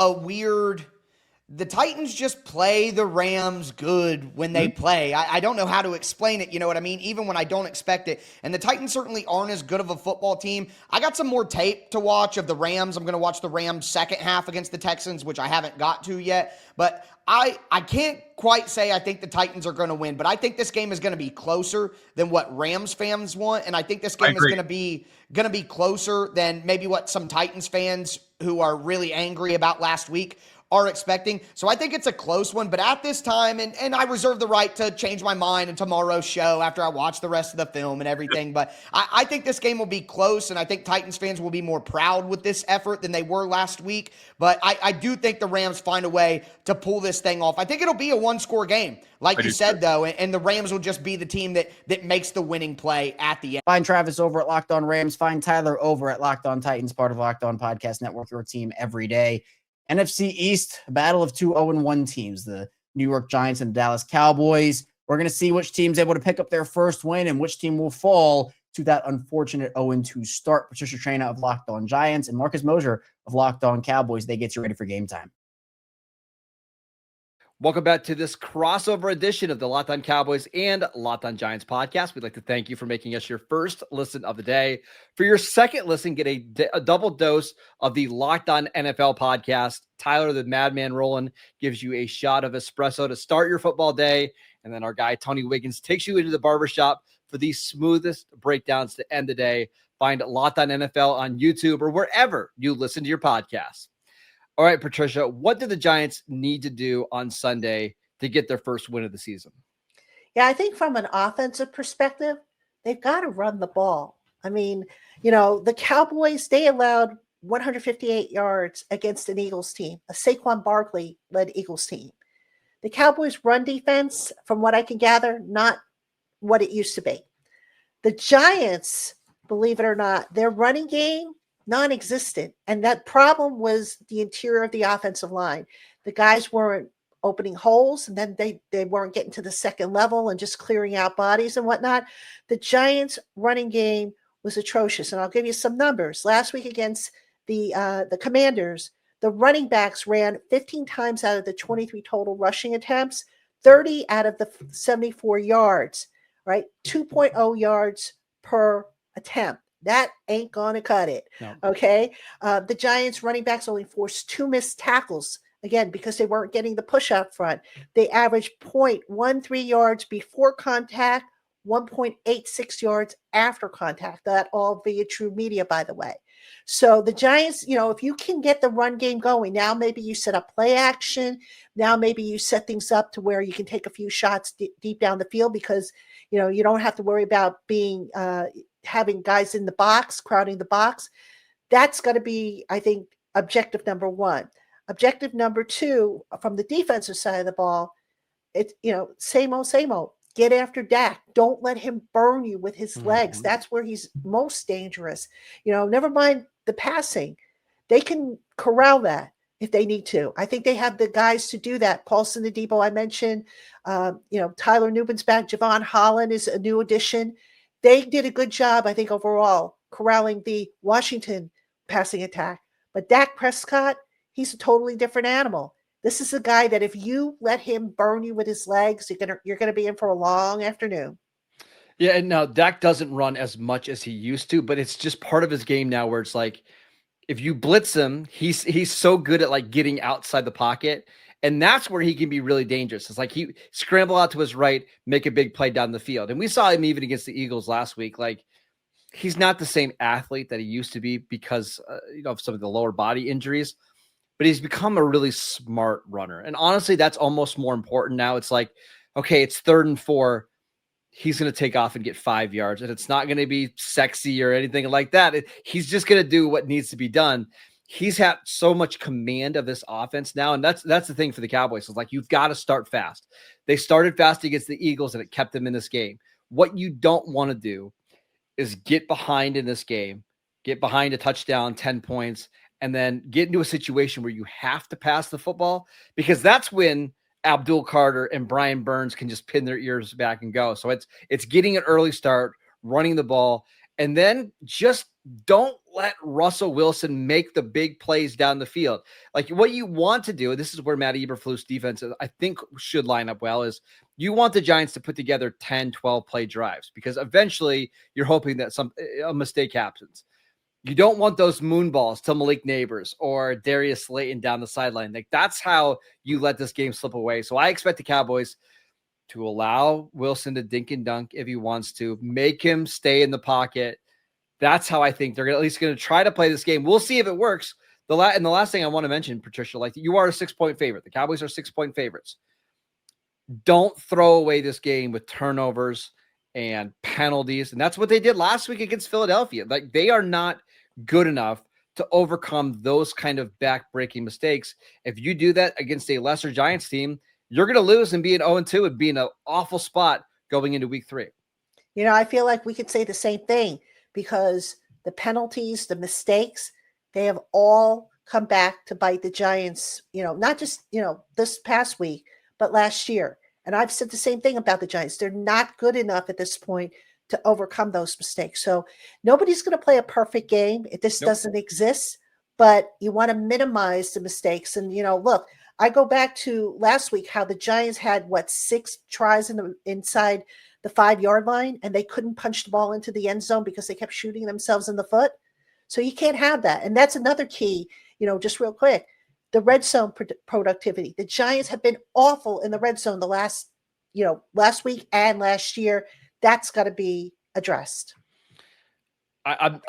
the Titans just play the Rams good when they play. I don't know how to explain it, you know what I mean? Even when I don't expect it. And the Titans certainly aren't as good of a football team. I got some more tape to watch of the Rams. I'm going to watch the Rams second half against the Texans, which I haven't got to yet. But I can't quite say I think the Titans are going to win, but I think this game is going to be closer than what Rams fans want. And I think this game is going to be closer than maybe what some Titans fans who are really angry about last week are expecting. So I think it's a close one, but at this time, and I reserve the right to change my mind in tomorrow's show after I watch the rest of the film and everything, but I think this game will be close, and I think Titans fans will be more proud with this effort than they were last week, but I do think the Rams find a way to pull this thing off. I think it'll be a one-score game, like you said, though, and the Rams will just be the team that makes the winning play at the end. Find Travis over at Locked On Rams. Find Tyler over at Locked On Titans, part of Locked On Podcast Network, your team every day. NFC East, a battle of 2 0-1 teams, the New York Giants and the Dallas Cowboys. We're going to see which team's able to pick up their first win and which team will fall to that unfortunate 0-2 start. Patricia Traina of Locked On Giants and Marcus Mosher of Locked On Cowboys. They get you ready for game time. Welcome back to this crossover edition of the Locked On Cowboys and Locked On Giants podcast. We'd like to thank you for making us your first listen of the day. For your second listen, get a double dose of the Locked On NFL podcast. Tyler, the Madman Roland, gives you a shot of espresso to start your football day. And then our guy, Tony Wiggins, takes you into the barbershop for the smoothest breakdowns to end the day. Find Locked On NFL on YouTube or wherever you listen to your podcasts. All right, Patricia, what do the Giants need to do on Sunday to get their first win of the season? Yeah, I think from an offensive perspective, they've got to run the ball. I mean, the Cowboys, they allowed 158 yards against an Eagles team, a Saquon Barkley-led Eagles team. The Cowboys' run defense, from what I can gather, not what it used to be. The Giants, believe it or not, their running game, non-existent. And that problem was the interior of the offensive line. The guys weren't opening holes, and then they weren't getting to the second level and just clearing out bodies and whatnot. The Giants' running game was atrocious. And I'll give you some numbers. Last week against the Commanders, the running backs ran 15 times out of the 23 total rushing attempts, 30 out of the 74 yards, right? 2.0 yards per attempt. That ain't going to cut it. No. Okay. The Giants running backs only forced 2 missed tackles, again, because they weren't getting the push up front. They averaged 0.13 yards before contact, 1.86 yards after contact. That all via True Media, by the way. So the Giants, if you can get the run game going, now maybe you set up play action. Now maybe you set things up to where you can take a few shots deep down the field because, you don't have to worry about being having guys in the box, crowding the box. That's got to be, I think, objective number 1. Objective number 2, from the defensive side of the ball, it's, same old. Get after Dak. Don't let him burn you with his legs. That's where he's most dangerous. Never mind the passing. They can corral that if they need to. I think they have the guys to do that. Paulson Adebo, I mentioned. Tyler Newman's back. Javon Holland is a new addition. They did a good job, I think, overall, corralling the Washington passing attack. But Dak Prescott, he's a totally different animal. This is a guy that if you let him burn you with his legs, you're gonna be in for a long afternoon. Yeah, and now Dak doesn't run as much as he used to, but it's just part of his game now where it's like if you blitz him, he's so good at like getting outside the pocket And that's where he can be really dangerous. It's like he scramble out to his right, make a big play down the field. And we saw him even against the Eagles last week. Like, he's not the same athlete that he used to be because of some of the lower body injuries, but he's become a really smart runner. And honestly, that's almost more important now. It's like, okay, it's 3rd and 4. He's going to take off and get 5 yards, and it's not going to be sexy or anything like that. He's just going to do what needs to be done. He's had so much command of this offense now, and that's the thing for the Cowboys. It's like, you've got to start fast. They started fast against the Eagles, and it kept them in this game. What you don't want to do is get behind in this game, get behind a touchdown, 10 points, and then get into a situation where you have to pass the football, because that's when Abdul Carter and Brian Burns can just pin their ears back and go. So it's getting an early start, running the ball, and then just don't let Russell Wilson make the big plays down the field. Like, what you want to do, and this is where Matt Eberflus defense, I think, should line up well, is you want the Giants to put together 10, 12 play drives, because eventually you're hoping that a mistake happens. You don't want those moon balls to Malik Neighbors or Darius Slayton down the sideline. Like, that's how you let this game slip away. So I expect the Cowboys to allow Wilson to dink and dunk if he wants to, make him stay in the pocket. That's how I think they're at least going to try to play this game. We'll see if it works. And the last thing I want to mention, Patricia, like, you are a 6-point favorite. The Cowboys are 6-point favorites. Don't throw away this game with turnovers and penalties. And that's what they did last week against Philadelphia. Like, they are not good enough to overcome those kind of back-breaking mistakes. If you do that against a lesser Giants team, you're going to lose and be an 0-2 and be in an awful spot going into week 3. I feel like we could say the same thing, because the penalties, the mistakes, they have all come back to bite the Giants, not just, this past week, but last year. And I've said the same thing about the Giants. They're not good enough at this point to overcome those mistakes. So nobody's going to play a perfect game. This doesn't exist, but you want to minimize the mistakes. And, look, I go back to last week, how the Giants had 6 tries inside the 5-yard line, and they couldn't punch the ball into the end zone because they kept shooting themselves in the foot. So you can't have that. And that's another key, just real quick, the red zone productivity. The Giants have been awful in the red zone the last week and last year. That's got to be addressed. I'm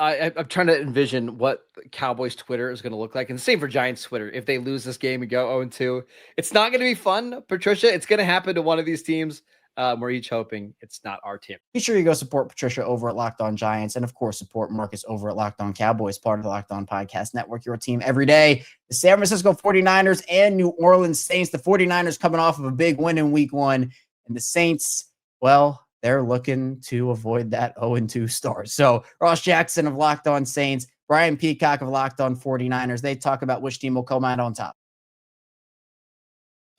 trying to envision what Cowboys Twitter is going to look like, and the same for Giants Twitter. If they lose this game and go 0-2, it's not going to be fun, Patricia. It's going to happen to one of these teams. We're each hoping it's not our team. Be sure you go support Patricia over at Locked On Giants, and of course support Marcus over at Locked On Cowboys, part of the Locked On Podcast Network, your team every day. The San Francisco 49ers and New Orleans Saints. The 49ers coming off of a big win in week 1, and the Saints, well, they're looking to avoid that 0-2 start. So Ross Jackson of Locked On Saints, Brian Peacock of Locked On 49ers, they talk about which team will come out on top.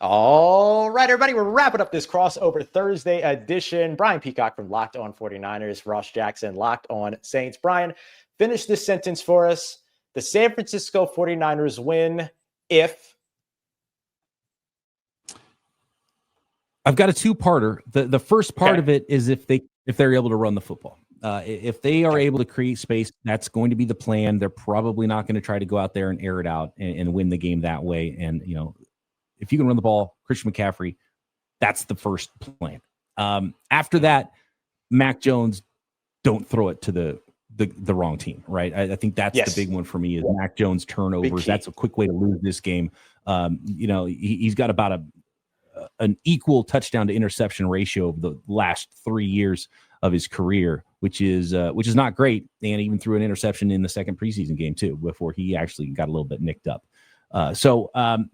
All right, everybody, we're wrapping up this crossover Thursday edition. Brian Peacock from Locked On 49ers, Ross Jackson, Locked On Saints. Brian, finish this sentence for us. The San Francisco 49ers win if... I've got a 2-parter. The first part of it is if they're able to run the football. If they are able to create space, that's going to be the plan. They're probably not going to try to go out there and air it out and win the game that way. And, if you can run the ball, Christian McCaffrey, that's the first plan. After that, Mac Jones, don't throw it to the wrong team, right? I think that's the big one for me is Mac Jones turnovers. That's a quick way to lose this game. He's got about an equal touchdown to interception ratio of the last 3 years of his career, which is not great. And even threw an interception in the second preseason game too, before he actually got a little bit nicked up. So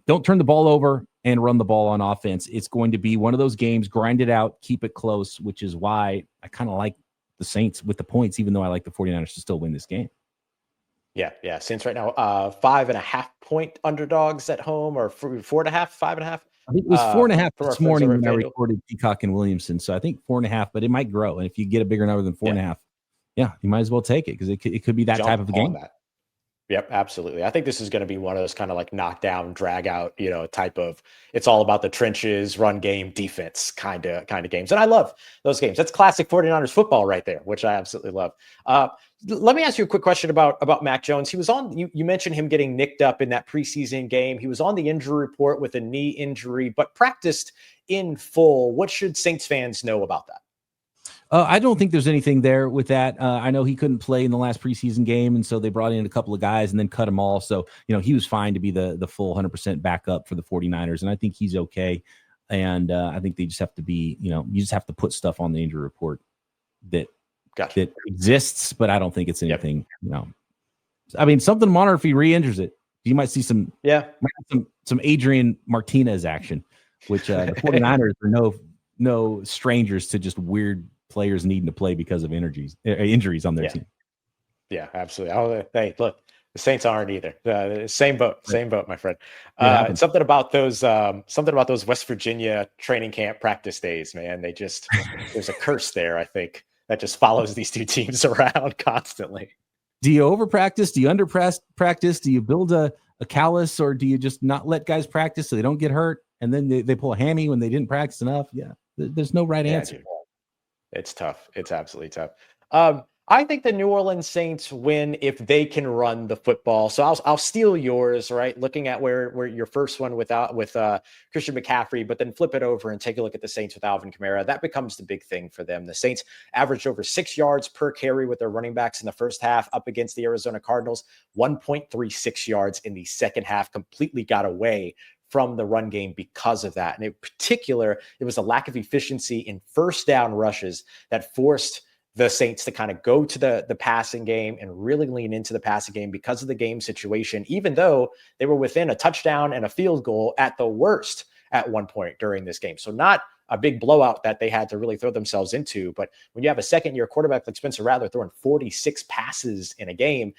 don't turn the ball over and run the ball on offense. It's going to be one of those games, grind it out, keep it close, which is why I kind of like the Saints with the points, even though I like the 49ers to still win this game. Yeah. Saints right now, 5.5-point underdogs at home, or 4.5, 5.5. I think it was 4.5 this morning when I recorded Peacock and Williamson. So I think 4.5, but it might grow. And if you get a bigger number than 4.5, you might as well take it, because it could be that type of a game. Yep, absolutely. I think this is going to be one of those kind of like knockdown, drag out, type of, it's all about the trenches, run game, defense kind of games. And I love those games. That's classic 49ers football right there, which I absolutely love. let me ask you a quick question about Mac Jones. He was on, you mentioned him getting nicked up in that preseason game. He was on the injury report with a knee injury, but practiced in full. What should Saints fans know about that? I don't think there's anything there with that. I know he couldn't play in the last preseason game, and so they brought in a couple of guys and then cut them all. So, he was fine to be the full 100% backup for the 49ers, and I think he's okay. And I think they just have to be, you just have to put stuff on the injury report that exists, but I don't think it's anything, I mean, something Monarch, if he re-injures it, you might see some Adrian Martinez action, which the 49ers are no strangers to just weird players needing to play because of injuries on their team. Yeah, absolutely. Hey, look, the Saints aren't either. Same boat, my friend. Something about those West Virginia training camp practice days, man. There's a curse there, I think, that just follows these two teams around constantly. Do you over practice? Do you under practice? Do you build a callus, or do you just not let guys practice so they don't get hurt? And then they pull a hammy when they didn't practice enough. Yeah, there's no right answer. Dude. It's tough. It's absolutely tough. I think the New Orleans Saints win if they can run the football. So I'll steal yours, right? Looking at where your first one with Christian McCaffrey, but then flip it over and take a look at the Saints with Alvin Kamara. That becomes the big thing for them. The Saints averaged over 6 yards per carry with their running backs in the first half up against the Arizona Cardinals, 1.36 yards in the second half, completely got away from the run game because of that. And in particular, it was a lack of efficiency in first down rushes that forced the Saints to kind of go to the passing game and really lean into the passing game because of the game situation, even though they were within a touchdown and a field goal at the worst at one point during this game. So not a big blowout that they had to really throw themselves into. But when you have a second-year quarterback like Spencer Rattler throwing 46 passes in a game,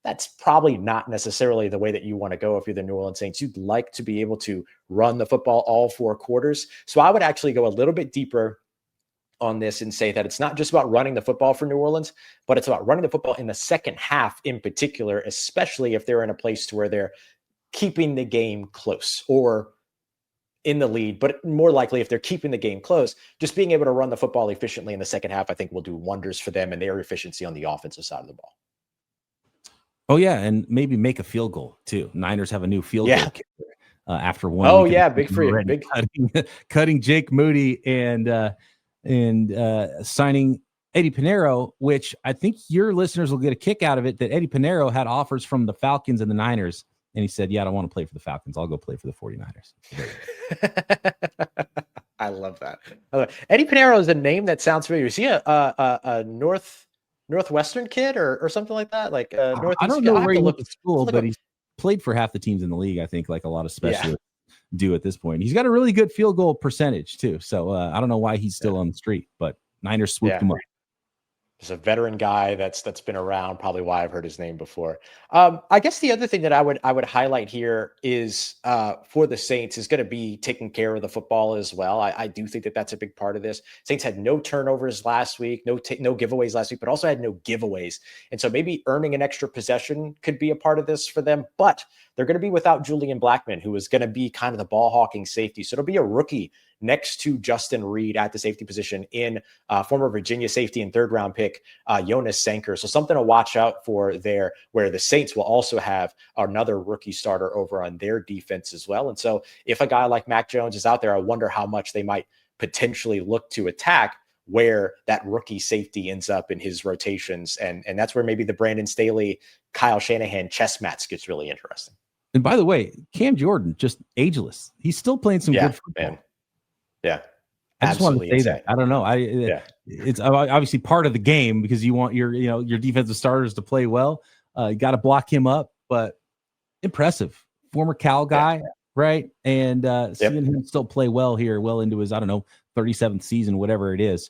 that's probably not necessarily the way that you want to go if you're the New Orleans Saints. You'd like to be able to run the football all 4 quarters. So I would actually go a little bit deeper on this and say that it's not just about running the football for New Orleans, but it's about running the football in the second half in particular, especially if they're in a place to where they're keeping the game close or in the lead, but more likely if they're keeping the game close, just being able to run the football efficiently in the second half, I think will do wonders for them and their efficiency on the offensive side of the ball. Oh yeah, and maybe make a field goal too. Niners have a new field goal kicker after one. Oh yeah, big for you. Big cutting Jake Moody and signing Eddie Pinheiro, which I think your listeners will get a kick out of it. That Eddie Pinheiro had offers from the Falcons and the Niners, and he said, "Yeah, I don't want to play for the Falcons. I'll go play for the 49ers." I love that. Eddie Pinheiro is a name that sounds familiar. Is he a Northwestern kid or something like that? Like Northeast. I don't know where he went to school, but he's played for half the teams in the league. I think, like a lot of specialists do at this point. He's got a really good field goal percentage too. So I don't know why he's still on the street, but Niners swooped him up. He's a veteran guy that's been around, probably why I've heard his name before. I guess the other thing that I would highlight here is for the Saints is going to be taking care of the football as well. I do think that that's a big part of this. Saints had no turnovers last week, no giveaways last week, but also had no giveaways. And so maybe earning an extra possession could be a part of this for them, but they're going to be without Julian Blackmon, who is going to be kind of the ball hawking safety. So it'll be a rookie next to Justin Reed at the safety position in former Virginia safety and 3rd round pick, Jonas Sanker. So something to watch out for there, where the Saints will also have another rookie starter over on their defense as well. And so if a guy like Mac Jones is out there, I wonder how much they might potentially look to attack where that rookie safety ends up in his rotations. And that's where maybe the Brandon Staley, Kyle Shanahan chess match gets really interesting. And by the way, Cam Jordan, just ageless. He's still playing some good football. Man. Yeah. I just want to say that. I don't know. It's obviously part of the game because you want your defensive starters to play well. You got to block him up, but impressive. Former Cal guy, right? And seeing him still play well here, well into his 37th season, whatever it is.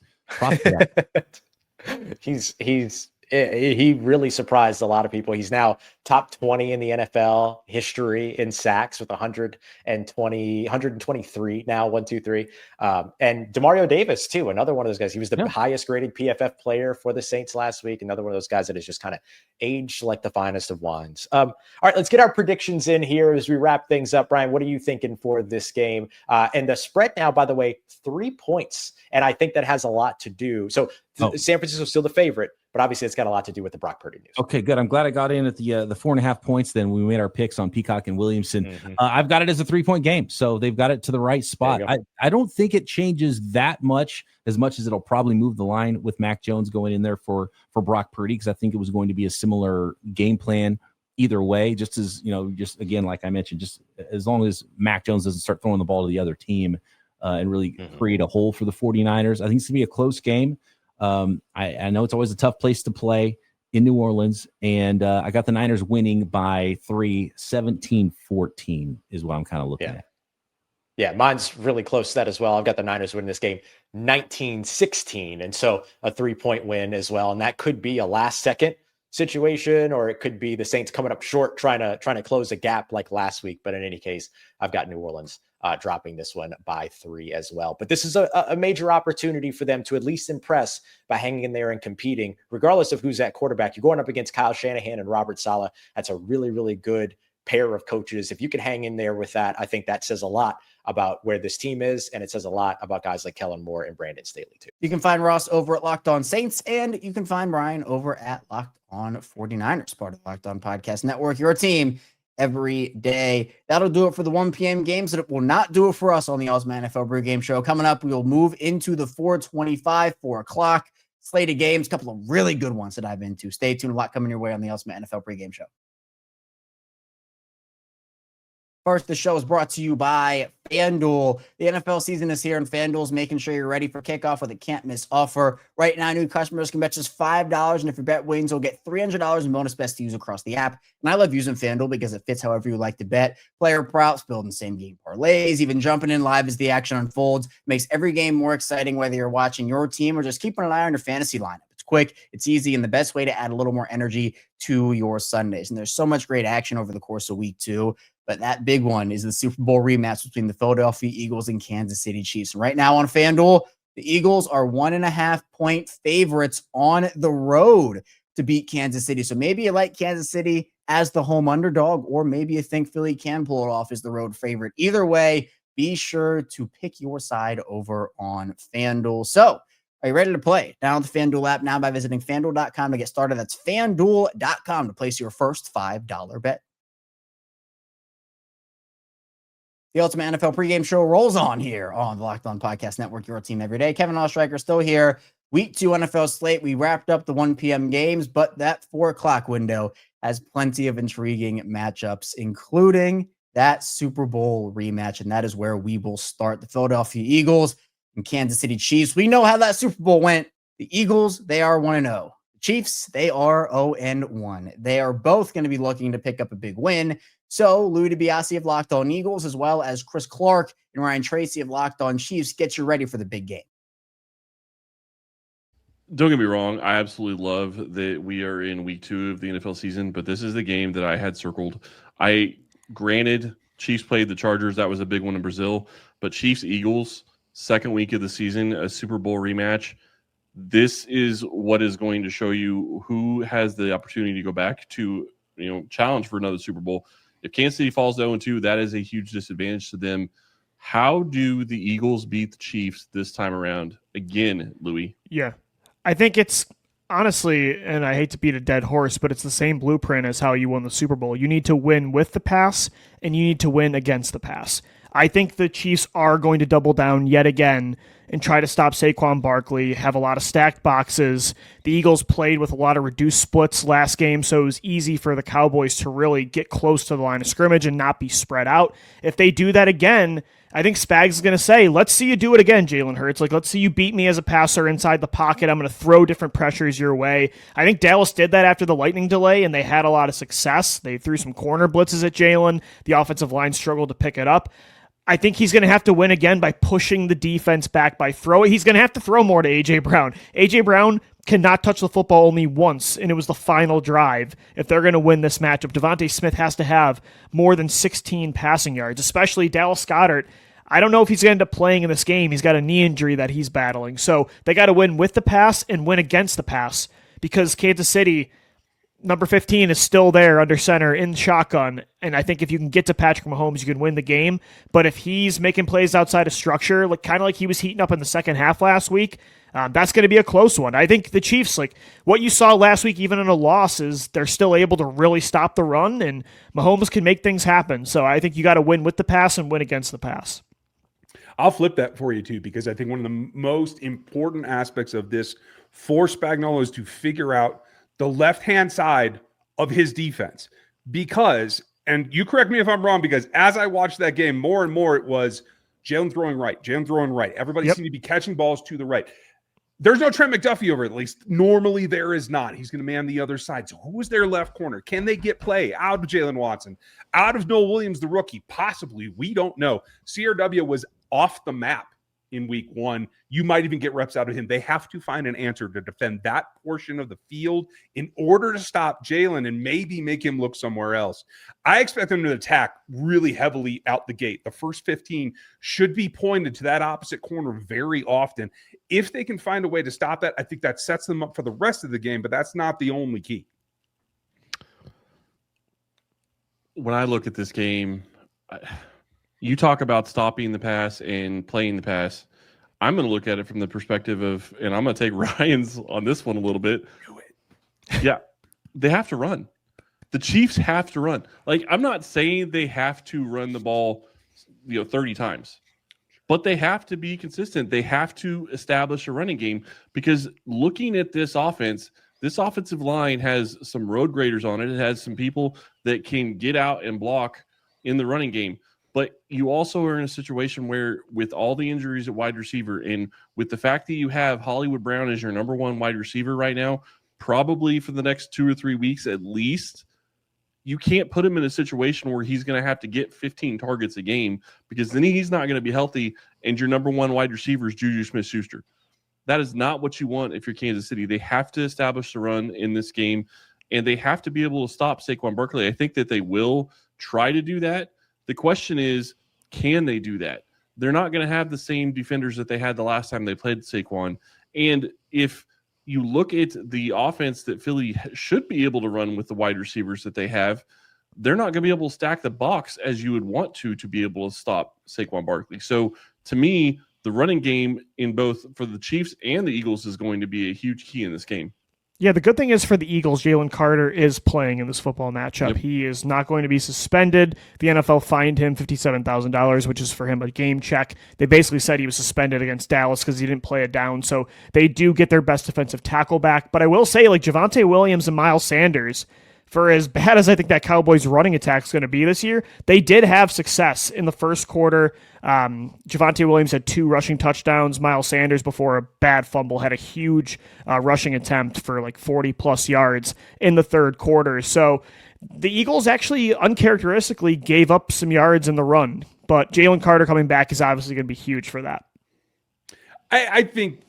He really surprised a lot of people. He's now top 20 in the NFL history in sacks with 123 now, 1, 2, 3. And Demario Davis too, another one of those guys. He was the highest graded PFF player for the Saints last week. Another one of those guys that has just kind of aged like the finest of wines. All right, let's get our predictions in here as we wrap things up. Brian, what are you thinking for this game? And the spread now, by the way, 3 points. And I think that has a lot to do. So San Francisco is still the favorite, but obviously it's got a lot to do with the Brock Purdy news. Okay, good. I'm glad I got in at the 4.5 points. Then we made our picks on Peacock and Williamson. I've got it as a 3-point game, so they've got it to the right spot. I don't think it changes that much as it'll probably move the line with Mac Jones going in there for Brock Purdy, because I think it was going to be a similar game plan either way. Just as just again, like I mentioned, just as long as Mac Jones doesn't start throwing the ball to the other team and really create a hole for the 49ers. I think it's gonna be a close game. I know it's always a tough place to play in New Orleans, and I got the Niners winning by 3, 17-14 is what I'm kind of looking at. Yeah, mine's really close to that as well. I've got the Niners winning this game 19-16, and so a 3-point win as well. And that could be a last-second situation, or it could be the Saints coming up short, trying to close a gap like last week. But in any case, I've got New Orleans dropping this one by 3 as well. But this is a major opportunity for them to at least impress by hanging in there and competing, regardless of who's at quarterback. You're going up against Kyle Shanahan and Robert Saleh. That's a really, really good pair of coaches. If you can hang in there with that, I think that says a lot about where this team is, and it says a lot about guys like Kellen Moore and Brandon Staley too. You can find Ross over at Locked On Saints, and you can find Brian over at Locked On 49ers, part of the Locked On Podcast Network, your team every day. That'll do it for the 1 p.m. games, and it will not do it for us on the Ultimate NFL Pregame Show. Coming up, we will move into the 4:25, 4 o'clock slate of games, a couple of really good ones to dive into. Stay tuned, a lot coming your way on the Ultimate NFL Pregame Show. First, the show is brought to you by FanDuel. The NFL season is here, and FanDuel's making sure you're ready for kickoff with a can't-miss offer. Right now, new customers can bet just $5, and if your bet wins, you'll get $300 in bonus bets to use across the app. And I love using FanDuel because it fits however you like to bet. Player props, building same-game parlays, even jumping in live as the action unfolds. Makes every game more exciting, whether you're watching your team or just keeping an eye on your fantasy lineup. It's quick, it's easy, and the best way to add a little more energy to your Sundays. And there's so much great action over the course of week 2. But that big one is the Super Bowl rematch between the Philadelphia Eagles and Kansas City Chiefs. And right now on FanDuel, the Eagles are 1.5-point favorites on the road to beat Kansas City. So maybe you like Kansas City as the home underdog, or maybe you think Philly can pull it off as the road favorite. Either way, be sure to pick your side over on FanDuel. So are you ready to play? Download the FanDuel app now by visiting FanDuel.com to get started. That's FanDuel.com to place your first $5 bet. The Ultimate NFL Pregame Show rolls on here on the Locked On Podcast Network, your team every day. Kevin Ostreicher still here. Week 2 NFL slate. We wrapped up the 1 p.m. games, but that 4 o'clock window has plenty of intriguing matchups, including that Super Bowl rematch, and that is where we will start. The Philadelphia Eagles and Kansas City Chiefs. We know how that Super Bowl went. The Eagles, they are 1-0. The Chiefs, they are 0-1. They are both going to be looking to pick up a big win. So Louis DiBiase of Locked On Eagles, as well as Chris Clark and Ryan Tracy of Locked On Chiefs, get you ready for the big game. Don't get me wrong. I absolutely love that we are in week 2 of the NFL season, but this is the game that I had circled. Granted, Chiefs played the Chargers. That was a big one in Brazil, but Chiefs-Eagles, second week of the season, a Super Bowl rematch. This is what is going to show you who has the opportunity to go back to, challenge for another Super Bowl. If Kansas City falls to 0-2, that is a huge disadvantage to them. How do the Eagles beat the Chiefs this time around? Again, Louis. Yeah. I think it's honestly, and I hate to beat a dead horse, but it's the same blueprint as how you won the Super Bowl. You need to win with the pass, and you need to win against the pass. I think the Chiefs are going to double down yet again and try to stop Saquon Barkley, have a lot of stacked boxes. The Eagles played with a lot of reduced splits last game, so it was easy for the Cowboys to really get close to the line of scrimmage and not be spread out. If they do that again, I think Spags is going to say, let's see you do it again, Jalen Hurts. Let's see you beat me as a passer inside the pocket. I'm going to throw different pressures your way. I think Dallas did that after the lightning delay, and they had a lot of success. They threw some corner blitzes at Jalen. The offensive line struggled to pick it up. I think he's going to have to win again by pushing the defense back, by throwing. He's going to have to throw more to A.J. Brown. A.J. Brown cannot touch the football only once, and it was the final drive. If they're going to win this matchup, Devontae Smith has to have more than 16 passing yards, especially Dallas Goedert. I don't know if he's going to end up playing in this game. He's got a knee injury that he's battling. So they got to win with the pass and win against the pass, because Kansas City, number 15 is still there under center in shotgun. And I think if you can get to Patrick Mahomes, you can win the game. But if he's making plays outside of structure, like kind of like he was heating up in the second half last week, that's going to be a close one. I think the Chiefs, like what you saw last week, even in a loss, is they're still able to really stop the run, and Mahomes can make things happen. So I think you got to win with the pass and win against the pass. I'll flip that for you too, because I think one of the most important aspects of this for Spagnuolo is to figure out the left-hand side of his defense. Because, and you correct me if I'm wrong, because as I watched that game, more and more it was Jalen throwing right. Everybody seemed to be catching balls to the right. There's no Trent McDuffie over, at least normally there is not. He's going to man the other side. So who is their left corner? Can they get play out of Jalen Watson, out of Noah Williams, the rookie? Possibly. We don't know. CRW was off the map in week 1. You might even get reps out of him. They have to find an answer to defend that portion of the field in order to stop Jalen and maybe make him look somewhere else. I expect them to attack really heavily out the gate. The first 15 should be pointed to that opposite corner very often. If they can find a way to stop that, I think that sets them up for the rest of the game, but that's not the only key. When I look at this game, you talk about stopping the pass and playing the pass. I'm going to look at it from the perspective of, and I'm going to take Ryan's on this one a little bit. Yeah, they have to run. The Chiefs have to run. Like, I'm not saying they have to run the ball, 30 times, but they have to be consistent. They have to establish a running game, because looking at this offense, this offensive line has some road graders on it. It has some people that can get out and block in the running game. But you also are in a situation where, with all the injuries at wide receiver, and with the fact that you have Hollywood Brown as your number 1 wide receiver right now, probably for the next 2 or 3 weeks at least, you can't put him in a situation where he's going to have to get 15 targets a game, because then he's not going to be healthy, and your number 1 wide receiver is Juju Smith-Schuster. That is not what you want if you're Kansas City. They have to establish the run in this game, and they have to be able to stop Saquon Barkley. I think that they will try to do that. The question is, can they do that? They're not going to have the same defenders that they had the last time they played Saquon. And if you look at the offense that Philly should be able to run with the wide receivers that they have, they're not going to be able to stack the box as you would want to be able to stop Saquon Barkley. So to me, the running game in both for the Chiefs and the Eagles is going to be a huge key in this game. Yeah, the good thing is for the Eagles, Jalen Carter is playing in this football matchup. Yep. He is not going to be suspended. The NFL fined him $57,000, which is for him a game check. They basically said he was suspended against Dallas because he didn't play it down. So they do get their best defensive tackle back. But I will say, like Javonte Williams and Miles Sanders, for as bad as I think that Cowboys running attack is going to be this year, they did have success in the first quarter. Javonte Williams had 2 rushing touchdowns. Miles Sanders, before a bad fumble, had a huge rushing attempt for like 40-plus yards in the third quarter. So the Eagles actually uncharacteristically gave up some yards in the run, but Jalen Carter coming back is obviously going to be huge for that. I think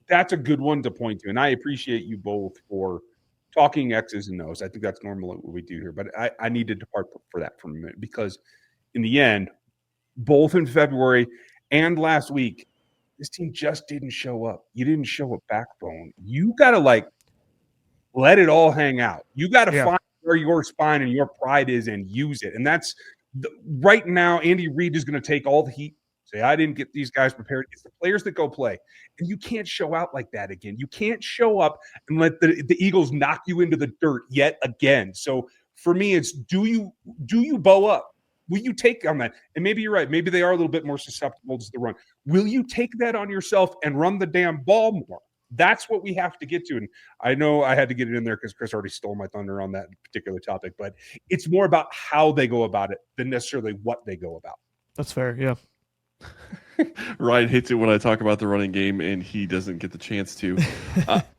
that's a good one to point to, and I appreciate you both for talking X's and O's. I think that's normally what we do here, but I need to depart for that for a minute, because in the end, both in February and last week, this team just didn't show up. You didn't show a backbone. You got to let it all hang out. You got to find where your spine and your pride is and use it. And that's right now, Andy Reid is going to take all the heat. Say, I didn't get these guys prepared. It's the players that go play. And you can't show out like that again. You can't show up and let the Eagles knock you into the dirt yet again. So for me, it's do you bow up? Will you take on that? And maybe you're right. Maybe they are a little bit more susceptible to the run. Will you take that on yourself and run the damn ball more? That's what we have to get to. And I know I had to get it in there because Chris already stole my thunder on that particular topic. But it's more about how they go about it than necessarily what they go about. That's fair, yeah. Ryan hates it when I talk about the running game and he doesn't get the chance to.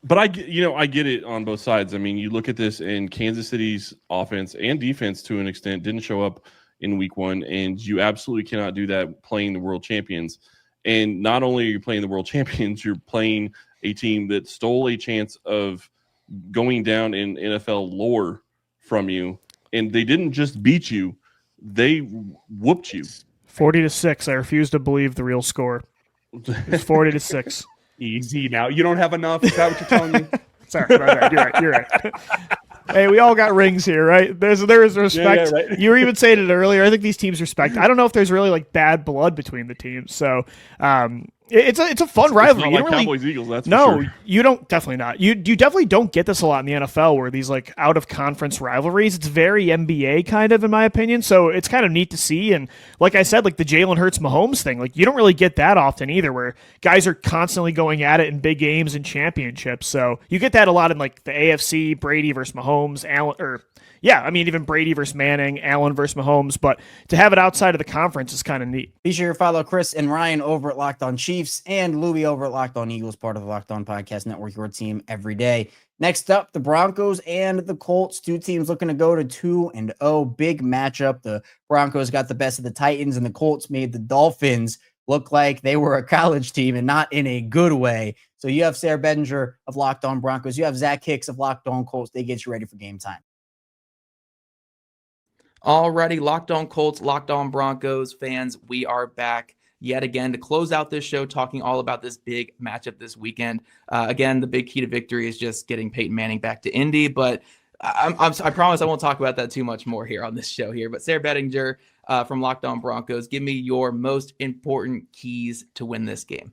But I get it on both sides. I mean, you look at this, and Kansas City's offense and defense to an extent didn't show up in week 1, and you absolutely cannot do that playing the world champions. And not only are you playing the world champions, you're playing a team that stole a chance of going down in NFL lore from you. And they didn't just beat you, they whooped you. 40-6. I refuse to believe the real score. It's 40-6. Easy now. You don't have enough? Is that what you're telling me? Sorry. You're right. Hey, we all got rings here, right? There is respect. Yeah, right. You were even saying it earlier. I think these teams respect. I don't know if there's really like bad blood between the teams. So it's a fun rivalry. It's not like Cowboys Eagles, that's no, for sure. you don't. Definitely not. You definitely don't get this a lot in the NFL, where these like out of conference rivalries. It's very NBA kind of, in my opinion. So it's kind of neat to see. And like I said, like the Jalen Hurts Mahomes thing, like you don't really get that often either, where guys are constantly going at it in big games and championships. So you get that a lot in like the AFC, Brady versus Mahomes, Allen, or yeah, I mean even Brady versus Manning, Allen versus Mahomes. But to have it outside of the conference is kind of neat. Be sure to follow Chris and Ryan over at Locked On Chiefs and Louie over at Locked On Eagles, part of the Locked On Podcast Network, your team every day. Next up, the Broncos and the Colts, two teams looking to go to 2-0. Big matchup. The Broncos got the best of the Titans, and the Colts made the Dolphins look like they were a college team and not in a good way. So you have Sarah Bedinger of Locked On Broncos. You have Zach Hicks of Locked On Colts. They get you ready for game time. Alrighty, Locked On Colts, Locked On Broncos fans, we are back yet again to close out this show talking all about this big matchup this weekend. Again, the big key to victory is just getting Peyton Manning back to Indy, but I promise I won't talk about that too much more here on this show here. But Sarah Bedinger from Locked On Broncos, give me your most important keys to win this game.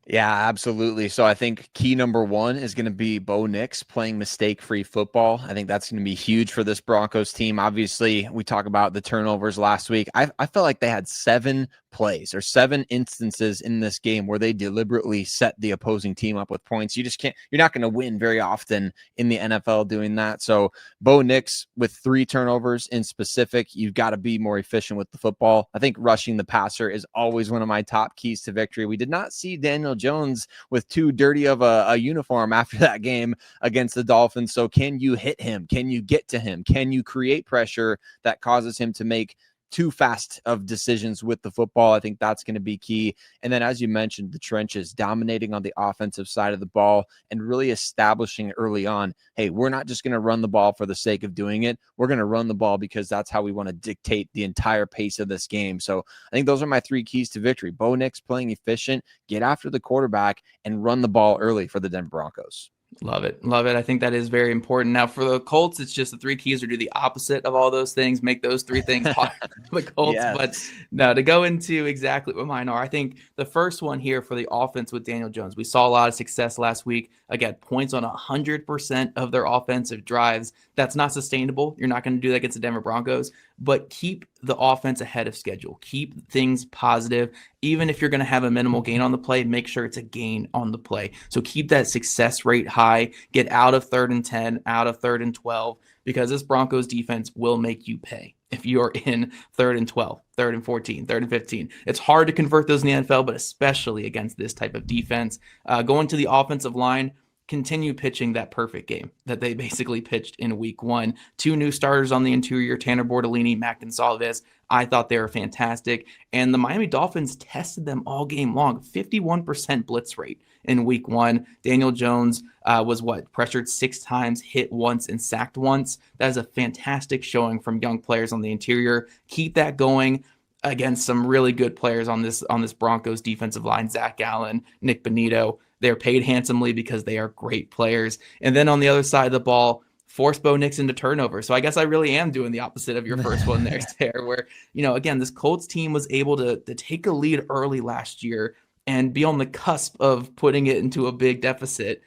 Yeah, absolutely. So I think key number one is going to be Bo Nix playing mistake-free football. I think that's going to be huge for this Broncos team. Obviously, we talked about the turnovers last week. I felt like they had 7 plays or 7 instances in this game where they deliberately set the opposing team up with points. You just can't, you're not going to win very often in the NFL doing that. So Bo Nix with 3 turnovers in specific, you've got to be more efficient with the football. I think rushing the passer is always one of my top keys to victory. We did not see Daniel Jones with too dirty of a uniform after that game against the Dolphins. So can you hit him? Can you get to him? Can you create pressure that causes him to make too fast of decisions with the football? I think that's going to be key. And then, as you mentioned, the trenches, dominating on the offensive side of the ball and really establishing early on, hey, we're not just going to run the ball for the sake of doing it. We're going to run the ball because that's how we want to dictate the entire pace of this game. So I think those are my 3 keys to victory. Bo Nix playing efficient, get after the quarterback, and run the ball early for the Denver Broncos. Love it. Love it. I think that is very important. Now, for the Colts, it's just the 3 keys are do the opposite of all those things, make those 3 things for the Colts. Yes. But no, to go into exactly what mine are, I think the first one here for the offense with Daniel Jones, we saw a lot of success last week. Again, points on 100% of their offensive drives. That's not sustainable. You're not going to do that against the Denver Broncos, but keep the offense ahead of schedule. Keep things positive. Even if you're going to have a minimal gain on the play, make sure it's a gain on the play. So keep that success rate high. Get out of 3rd and 10, out of 3rd and 12, because this Broncos defense will make you pay if you're in 3rd and 12, 3rd and 14, 3rd and 15. It's hard to convert those in the NFL, but especially against this type of defense. Going to the offensive line, continue pitching that perfect game that they basically pitched in week 1. 2 new starters on the interior, Tanner Bortolini, Matt Gonsalves. I thought they were fantastic. And the Miami Dolphins tested them all game long. 51% blitz rate in week 1. Daniel Jones was pressured 6 times, hit once, and sacked once. That is a fantastic showing from young players on the interior. Keep that going against some really good players on this Broncos defensive line. Zach Allen, Nick Bonito. They're paid handsomely because they are great players. And then on the other side of the ball, force Bo Nix into turnovers. So I guess I really am doing the opposite of your first one there, where, again, this Colts team was able to take a lead early last year and be on the cusp of putting it into a big deficit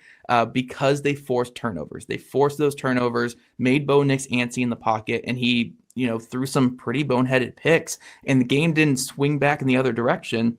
because they forced turnovers. They forced those turnovers, made Bo Nix antsy in the pocket, and he, threw some pretty boneheaded picks, and the game didn't swing back in the other direction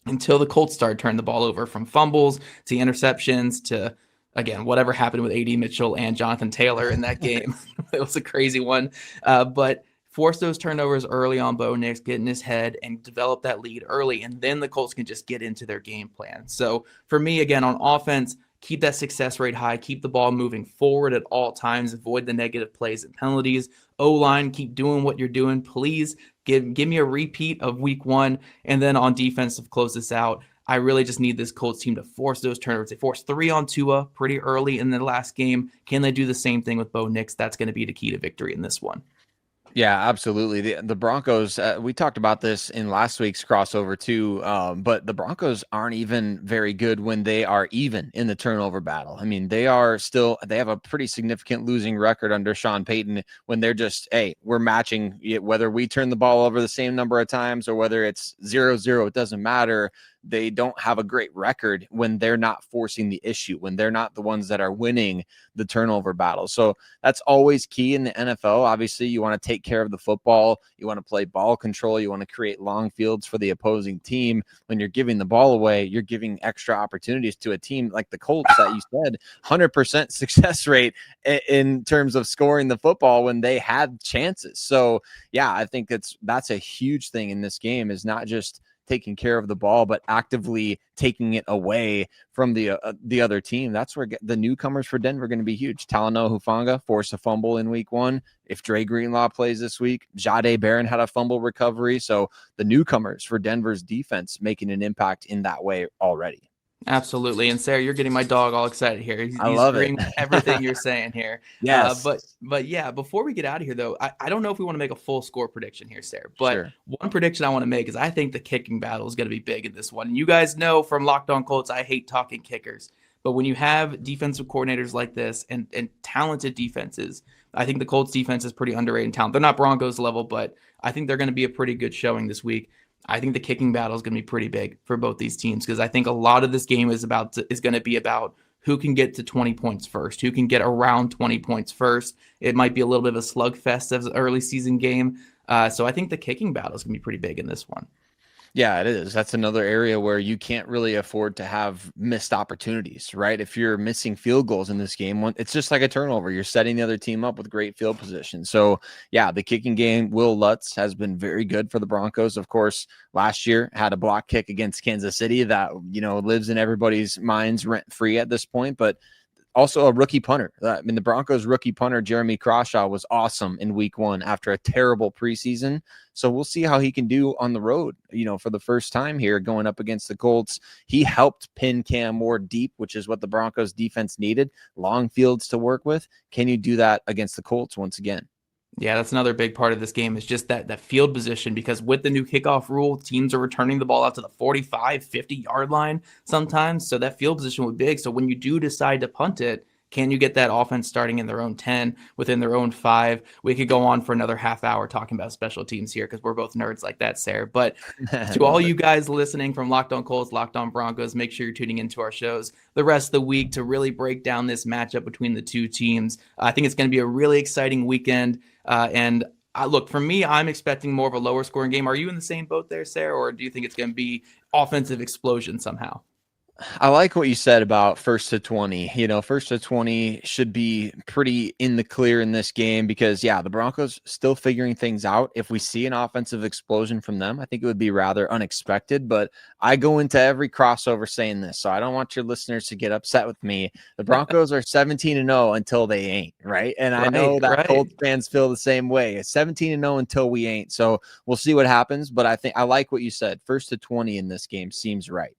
until the Colts started turning the ball over, from fumbles to interceptions to, again, whatever happened with A.D. Mitchell and Jonathan Taylor in that game. It was a crazy one. But force those turnovers early on Bo Nix, get in his head, and develop that lead early, and then the Colts can just get into their game plan. So for me, again, on offense, keep that success rate high, keep the ball moving forward at all times, avoid the negative plays and penalties. O-line, keep doing what you're doing. Please give me a repeat of week 1. And then on defense, to close this out, I really just need this Colts team to force those turnovers. They forced 3 on Tua pretty early in the last game. Can they do the same thing with Bo Nix? That's going to be the key to victory in this one. Yeah, absolutely. The Broncos, we talked about this in last week's crossover too, but the Broncos aren't even very good when they are even in the turnover battle. I mean, they have a pretty significant losing record under Sean Payton when they're just, hey, we're matching whether we turn the ball over the same number of times or whether it's 0-0, it doesn't matter. They don't have a great record when they're not forcing the issue, when they're not the ones that are winning the turnover battle. So that's always key in the NFL. Obviously, you want to take care of the football. You want to play ball control. You want to create long fields for the opposing team. When you're giving the ball away, you're giving extra opportunities to a team like the Colts that you said, 100% success rate in terms of scoring the football when they had chances. So yeah, I think that's a huge thing in this game, is not just taking care of the ball, but actively taking it away from the other team. That's where the newcomers for Denver are going to be huge. Talanoa Hufanga forced a fumble in week 1. If Dre Greenlaw plays this week, Jahdae Barron had a fumble recovery. So the newcomers for Denver's defense making an impact in that way already. Absolutely. And Sarah, you're getting my dog all excited here. He's love it. agreeing with everything you're saying here. Yes. But yeah, before we get out of here, though, I don't know if we want to make a full score prediction here, Sarah. But Sure. one prediction I want to make is I think the kicking battle is going to be big in this one. And you guys know from Locked On Colts, I hate talking kickers. But when you have defensive coordinators like this and talented defenses, I think the Colts defense is pretty underrated in talent. They're not Broncos level, but I think they're going to be a pretty good showing this week. I think the kicking battle is going to be pretty big for both these teams, because I think a lot of this game is going to be about who can get to 20 points first, who can get around 20 points first. It might be a little bit of a slugfest as an early season game. So I think the kicking battle is going to be pretty big in this one. Yeah, it is. That's another area where you can't really afford to have missed opportunities, right? If you're missing field goals in this game, it's just like a turnover. You're setting the other team up with great field position. So, yeah, the kicking game, Will Lutz has been very good for the Broncos. Of course, last year had a block kick against Kansas City that, lives in everybody's minds rent-free at this point, but also a rookie punter. I mean, the Broncos rookie punter, Jeremy Crawshaw, was awesome in week 1 after a terrible preseason. So we'll see how he can do on the road, for the first time here going up against the Colts. He helped pin Cam Moore deep, which is what the Broncos defense needed, long fields to work with. Can you do that against the Colts once again? Yeah, that's another big part of this game is just that field position, because with the new kickoff rule, teams are returning the ball out to the 45, 50-yard line sometimes. So that field position would be big. So when you do decide to punt it, can you get that offense starting in their own 10, within their own 5? We could go on for another half hour talking about special teams here because we're both nerds like that, Sarah. But to all you guys listening from Locked On Colts, Locked On Broncos, make sure you're tuning into our shows the rest of the week to really break down this matchup between the two teams. I think it's going to be a really exciting weekend. Look, for me, I'm expecting more of a lower scoring game. Are you in the same boat there, Sarah, or do you think it's going to be offensive explosion somehow? I like what you said about first to 20. First to 20 should be pretty in the clear in this game because, yeah, the Broncos still figuring things out. If we see an offensive explosion from them, I think it would be rather unexpected. But I go into every crossover saying this, so I don't want your listeners to get upset with me. The Broncos are 17-0 until they ain't, right? And I know that Colts fans feel the same way. It's 17-0 until we ain't. So we'll see what happens. But I think I like what you said. First to 20 in this game seems right.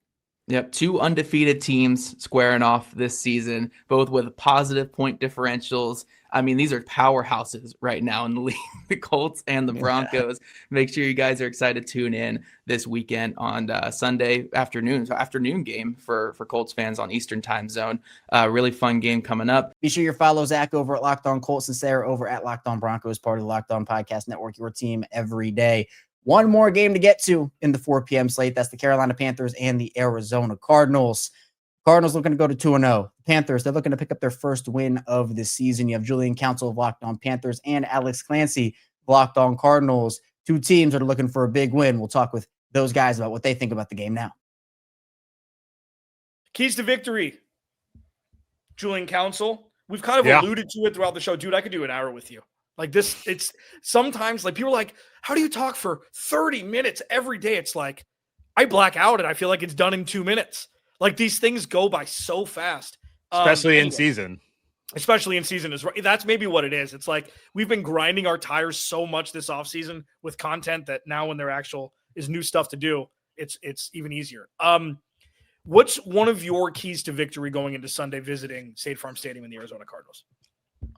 Yep, 2 undefeated teams squaring off this season, both with positive point differentials. I mean, these are powerhouses right now in the league, the Colts and the Broncos. Make sure you guys are excited to tune in this weekend on Sunday afternoon. So afternoon game for Colts fans on Eastern time zone. Really fun game coming up. Be sure you follow Zach over at Locked On Colts and Sarah over at Locked On Broncos, part of the Locked On Podcast Network, your team every day. One more game to get to in the 4 p.m. slate. That's the Carolina Panthers and the Arizona Cardinals. Cardinals looking to go to 2-0. Panthers, they're looking to pick up their first win of the season. You have Julian Council of Locked On Panthers and Alex Clancy of Locked On Cardinals. 2 teams that are looking for a big win. We'll talk with those guys about what they think about the game now. Keys to victory. Julian Council. We've kind of alluded to it throughout the show. Dude, I could do an hour with you. Like this, it's sometimes like people are like, how do you talk for 30 minutes every day? It's like, I black out and I feel like it's done in 2 minutes. Like these things go by so fast. Especially in season. Especially in season is right. That's maybe what it is. It's like we've been grinding our tires so much this offseason with content that now when there actual is new stuff to do, it's even easier. What's one of your keys to victory going into Sunday visiting State Farm Stadium in the Arizona Cardinals?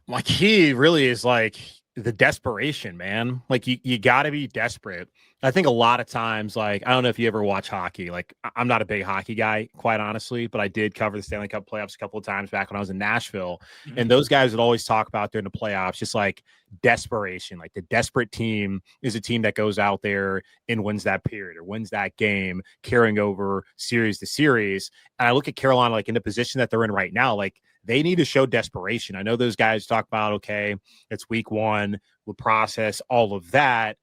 My key really is like the desperation, man. Like you got to be desperate. I think a lot of times, like, I don't know if you ever watch hockey. Like, I'm not a big hockey guy, quite honestly, but I did cover the Stanley Cup playoffs a couple of times back when I was in Nashville. And those guys would always talk about during the playoffs, just like desperation. Like the desperate team is a team that goes out there and wins that period or wins that game, carrying over series to series. And I look at Carolina, like in the position that they're in right now, like they need to show desperation. I know those guys talk about, okay, it's week one, we'll process all of that.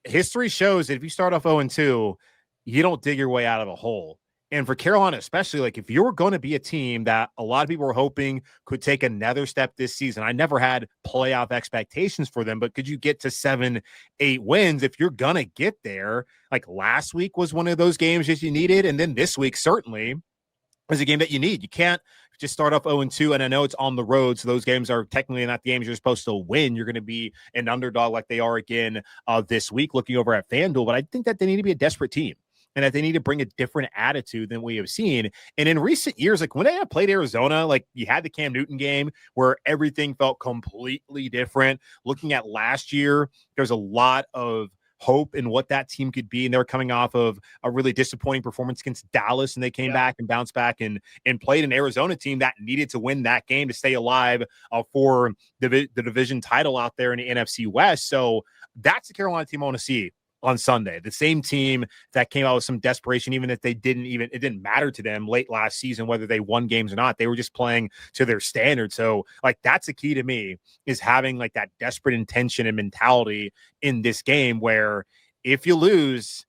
History shows that if you start off 0-2, you don't dig your way out of a hole. And for Carolina, especially, like if you're going to be a team that a lot of people were hoping could take another step this season, I never had playoff expectations for them, but could you get to 7-8 wins? If you're going to get there, like last week was one of those games that you needed. And then this week certainly is a game that you need. You can't just start off 0-2, and I know it's on the road, so those games are technically not the games you're supposed to win. You're going to be an underdog like they are again this week, looking over at FanDuel, but I think that they need to be a desperate team and that they need to bring a different attitude than we have seen. And in recent years, like when they have played Arizona, like you had the Cam Newton game where everything felt completely different. Looking at last year, there's a lot of hope in what that team could be. And they were coming off of a really disappointing performance against Dallas, and they came back and bounced back and played an Arizona team that needed to win that game to stay alive for the division title out there in the NFC West. So that's the Carolina team I want to see on Sunday. The same team that came out with some desperation, even if it didn't matter to them late last season, whether they won games or not. They were just playing to their standard. So like, that's the key to me, is having like that desperate intention and mentality in this game, where if you lose,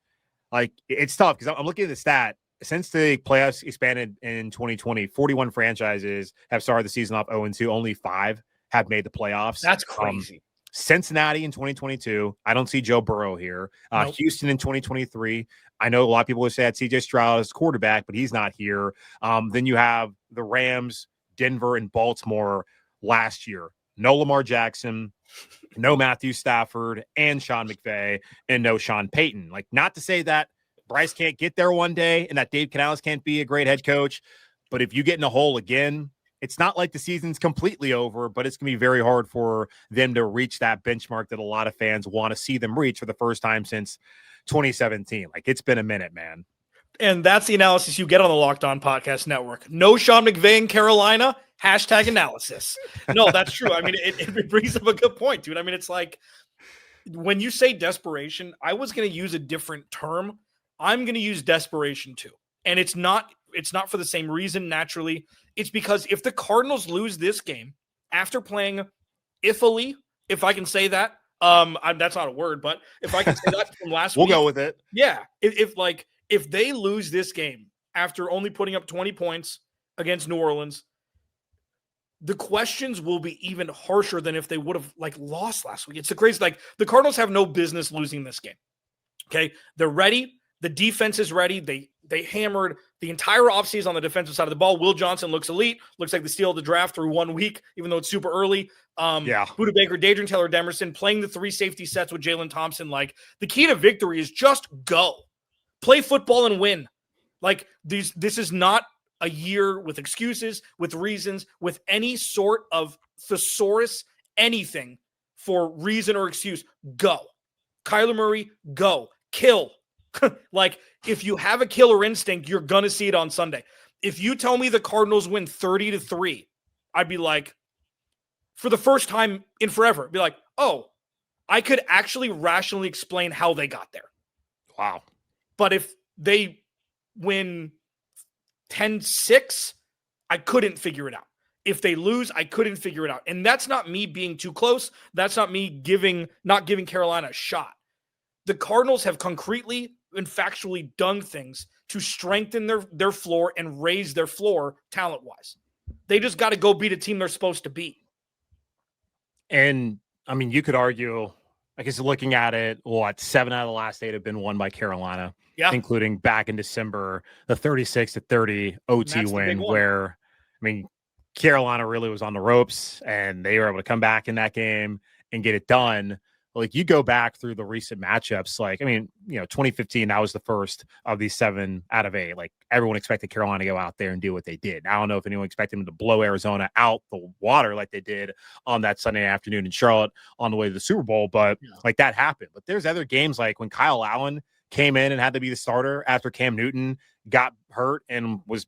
like it's tough. Cause I'm looking at the stat. Since the playoffs expanded in 2020, 41 franchises have started the season off 0-2. Only 5 have made the playoffs. That's crazy. Cincinnati in 2022. I don't see Joe Burrow here. Nope. Houston in 2023. I know a lot of people would say that CJ Stroud is quarterback, but he's not here. Then you have the Rams, Denver, and Baltimore last year. No Lamar Jackson, no Matthew Stafford, and Sean McVay, and no Sean Payton. Like, not to say that Bryce can't get there one day and that Dave Canales can't be a great head coach, but if you get in a hole again, it's not like the season's completely over, but it's going to be very hard for them to reach that benchmark that a lot of fans want to see them reach for the first time since 2017. Like, it's been a minute, man. And that's the analysis you get on the Locked On Podcast Network. No Sean McVay in Carolina, #analysis. No, that's true. I mean, it brings up a good point, dude. I mean, it's like when you say desperation, I was going to use a different term. I'm going to use desperation too. And it's not for the same reason, naturally. It's because if the Cardinals lose this game after playing iffily, if I can say that, that's not a word, but if I can say that from last week. We'll go with it. Yeah. If they lose this game after only putting up 20 points against New Orleans, the questions will be even harsher than if they would have lost last week. It's the crazy. Like, the Cardinals have no business losing this game. Okay. They're ready. The defense is ready. They hammered the entire offseason on the defensive side of the ball. Will Johnson looks elite. Looks like the steal of the draft through 1 week, even though it's super early. Buda Baker, Dadrian Taylor Demerson playing the 3 safety sets with Jalen Thompson. Like, the key to victory is just go. Play football and win. Like, this is not a year with excuses, with reasons, with any sort of thesaurus, anything for reason or excuse. Go. Kyler Murray, go. Kill. Like, if you have a killer instinct, you're going to see it on Sunday. If you tell me the Cardinals win 30-3, I'd be like, for the first time in forever, be like, oh, I could actually rationally explain how they got there. Wow. But if they win 10-6, I couldn't figure it out. If they lose, I couldn't figure it out. And that's not me being too close. That's not me not giving Carolina a shot. The Cardinals have concretely and factually done things to strengthen their floor and raise their floor talent-wise. They just got to go beat a team they're supposed to beat. And, I mean, you could argue, I guess looking at it, 7 out of the last 8 have been won by Carolina, including back in December, the 36-30 OT win where, I mean, Carolina really was on the ropes and they were able to come back in that game and get it done. like you go back through the recent matchups, like, I mean, 2015, that was the first of these 7 out of 8. Like everyone expected Carolina to go out there and do what they did. I don't know if anyone expected them to blow Arizona out the water like they did on that Sunday afternoon in Charlotte on the way to the Super Bowl, but like that happened. But there's other games like when Kyle Allen came in and had to be the starter after Cam Newton got hurt and was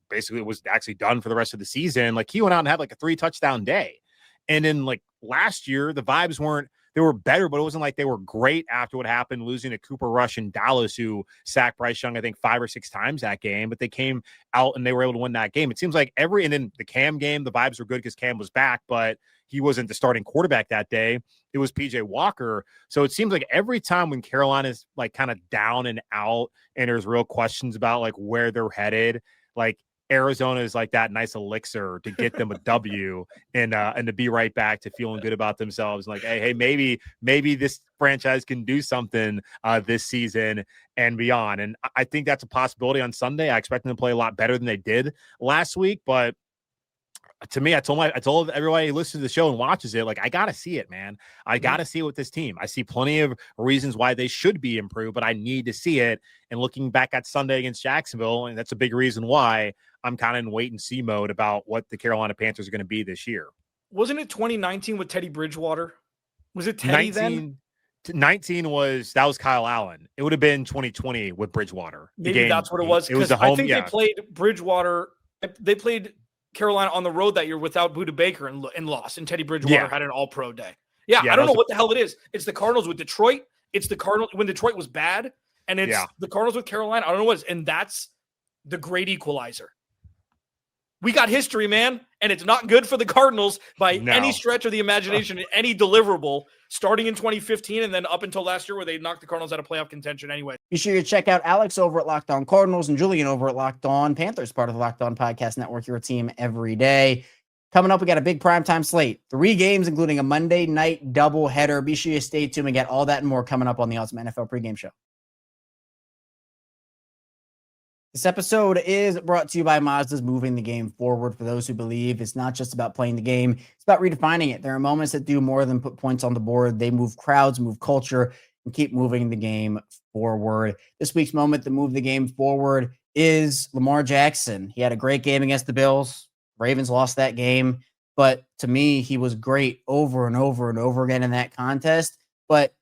actually done for the rest of the season. Like he went out and had like a 3-touchdown day. And then like last year, the vibes they were better, but it wasn't like they were great after what happened, losing to Cooper Rush in Dallas, who sacked Bryce Young, I think 5 or 6 times that game, but they came out and they were able to win that game. It seems like and then the Cam game, the vibes were good because Cam was back, but he wasn't the starting quarterback that day. It was PJ Walker. So it seems like every time when Carolina's like kind of down and out and there's real questions about like where they're headed, like Arizona is like that nice elixir to get them a W and to be right back to feeling good about themselves. Like, hey, maybe this franchise can do something this season and beyond. And I think that's a possibility on Sunday. I expect them to play a lot better than they did last week, but to me, I told everybody who listens to the show and watches it, like, I got to see it, man. I got to see it with this team. I see plenty of reasons why they should be improved, but I need to see it. And looking back at Sunday against Jacksonville, and that's a big reason why I'm kind of in wait and see mode about what the Carolina Panthers are going to be this year. Wasn't it 2019 with Teddy Bridgewater? Was it Teddy 19 was Kyle Allen. It would have been 2020 with Bridgewater. Maybe that's what it was. It was the home. I think they played Bridgewater. They played Carolina on the road that year without Budda Baker and lost. And Teddy Bridgewater had an all-pro day. Yeah, I don't know what the hell it is. It's the Cardinals with Detroit. It's the Cardinals when Detroit was bad. And it's the Cardinals with Carolina. I don't know what it is. And that's the great equalizer. We got history, man. And it's not good for the Cardinals by any stretch of the imagination, any deliverable, starting in 2015 and then up until last year where they knocked the Cardinals out of playoff contention anyway. Be sure to check out Alex over at Locked On Cardinals and Julian over at Locked On Panthers, part of the Locked On Podcast Network, your team every day. Coming up, we got a big primetime slate. 3 games, including a Monday night doubleheader. Be sure you stay tuned and get all that and more coming up on the Ultimate NFL Pregame Show. This episode is brought to you by Mazda's Moving the Game Forward. For those who believe it's not just about playing the game, it's about redefining it. There are moments that do more than put points on the board. They move crowds, move culture, and keep moving the game forward. This week's moment to move the game forward is Lamar Jackson. He had a great game against the Bills. Ravens lost that game, but to me, he was great over and over and over again in that contest. But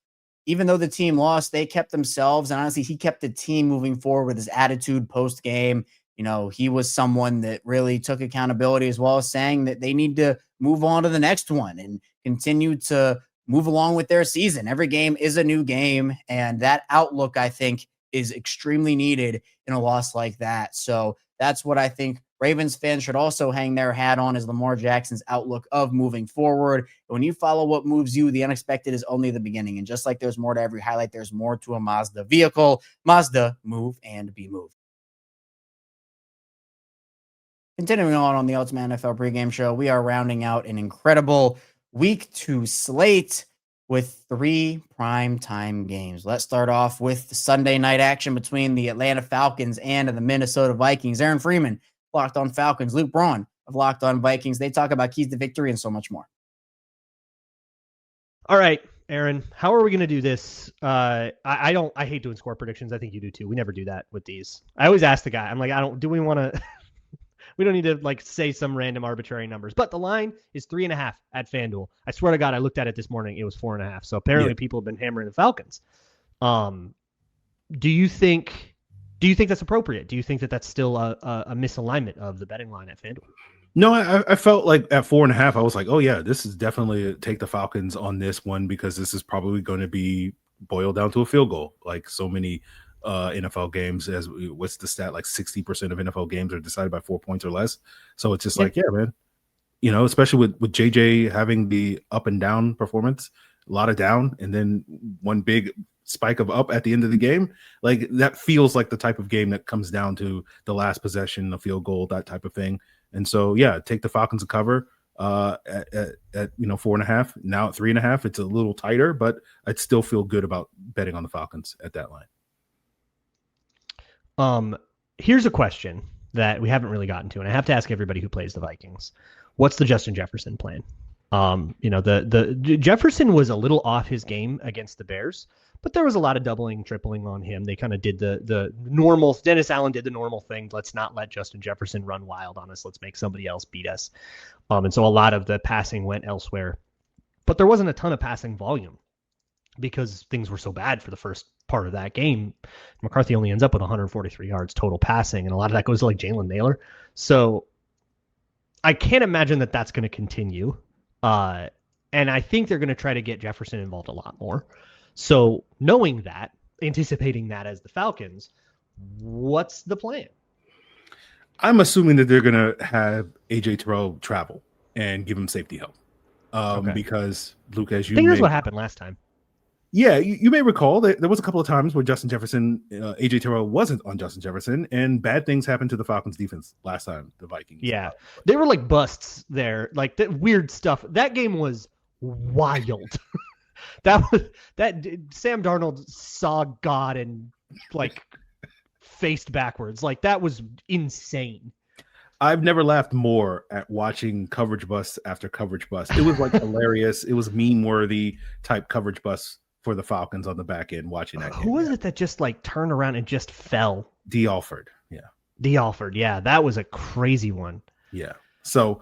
even though the team lost, they kept themselves. And honestly, he kept the team moving forward with his attitude post-game. You know, he was someone that really took accountability as well as saying that they need to move on to the next one and continue to move along with their season. Every game is a new game. And that outlook, I think, is extremely needed in a loss like that. So that's what I think Ravens fans should also hang their hat on, is Lamar Jackson's outlook of moving forward. When you follow what moves you, the unexpected is only the beginning. And just like there's more to every highlight, there's more to a Mazda vehicle. Mazda, move and be moved. Continuing on the Ultimate NFL Pregame Show, we are rounding out an incredible Week 2 slate with 3 primetime games. Let's start off with the Sunday night action between the Atlanta Falcons and the Minnesota Vikings. Aaron Freeman, Locked On Falcons. Luke Braun of Locked On Vikings. They talk about keys to victory and so much more. All right, Aaron, how are we going to do this? I hate doing score predictions. I think you do too. We never do that with these. I always ask the guy, I'm like, do we want to, we don't need to like say some random arbitrary numbers, but the line is 3.5 at FanDuel. I swear to God, I looked at it this morning. It was 4.5. So apparently people have been hammering the Falcons. Do you think that's appropriate? Do you think that that's still a misalignment of the betting line at FanDuel? No, I felt like at 4.5, I was like, oh yeah, this is definitely take the Falcons on this one, because this is probably going to be boiled down to a field goal. Like so many NFL games, as what's the stat? Like 60% of NFL games are decided by 4 points or less. So it's just like, yeah, man, you know, especially with JJ having the up and down performance, a lot of down, and then one big spike of up at the end of the game. Like that feels like the type of game that comes down to the last possession, a field goal, that type of thing. And so, yeah, take the Falcons to cover at 4.5. Now at 3.5, it's a little tighter, but I'd still feel good about betting on the Falcons at that line. Here's a question that we haven't really gotten to, and I have to ask everybody who plays the Vikings. What's the Justin Jefferson plan? The Jefferson was a little off his game against the Bears, but there was a lot of doubling, tripling on him. They kind of did the normal. Dennis Allen did the normal thing. Let's not let Justin Jefferson run wild on us. Let's make somebody else beat us. And so a lot of the passing went elsewhere, but there wasn't a ton of passing volume because things were so bad for the first part of that game. McCarthy only ends up with 143 yards total passing, and a lot of that goes to like Jalen Naylor. So I can't imagine that that's going to continue. And I think they're going to try to get Jefferson involved a lot more. So knowing that, anticipating that as the Falcons, what's the plan? I'm assuming that they're going to have AJ Terrell travel and give him safety help. Because Luke, as you I think that's what happened last time. Yeah, you may recall that there was a couple of times where Justin Jefferson, AJ Terrell wasn't on Justin Jefferson, and bad things happened to the Falcons defense last time, the Vikings. Yeah, they were like busts there, like that weird stuff. That game was wild. that Sam Darnold saw God and like faced backwards. Like that was insane. I've never laughed more at watching coverage bust after coverage bust. It was like hilarious. It was meme worthy type coverage bust for the Falcons on the back end watching that game. Who was it that just like turned around and just fell? D. Alford. Yeah. D. Alford. Yeah. That was a crazy one. Yeah. So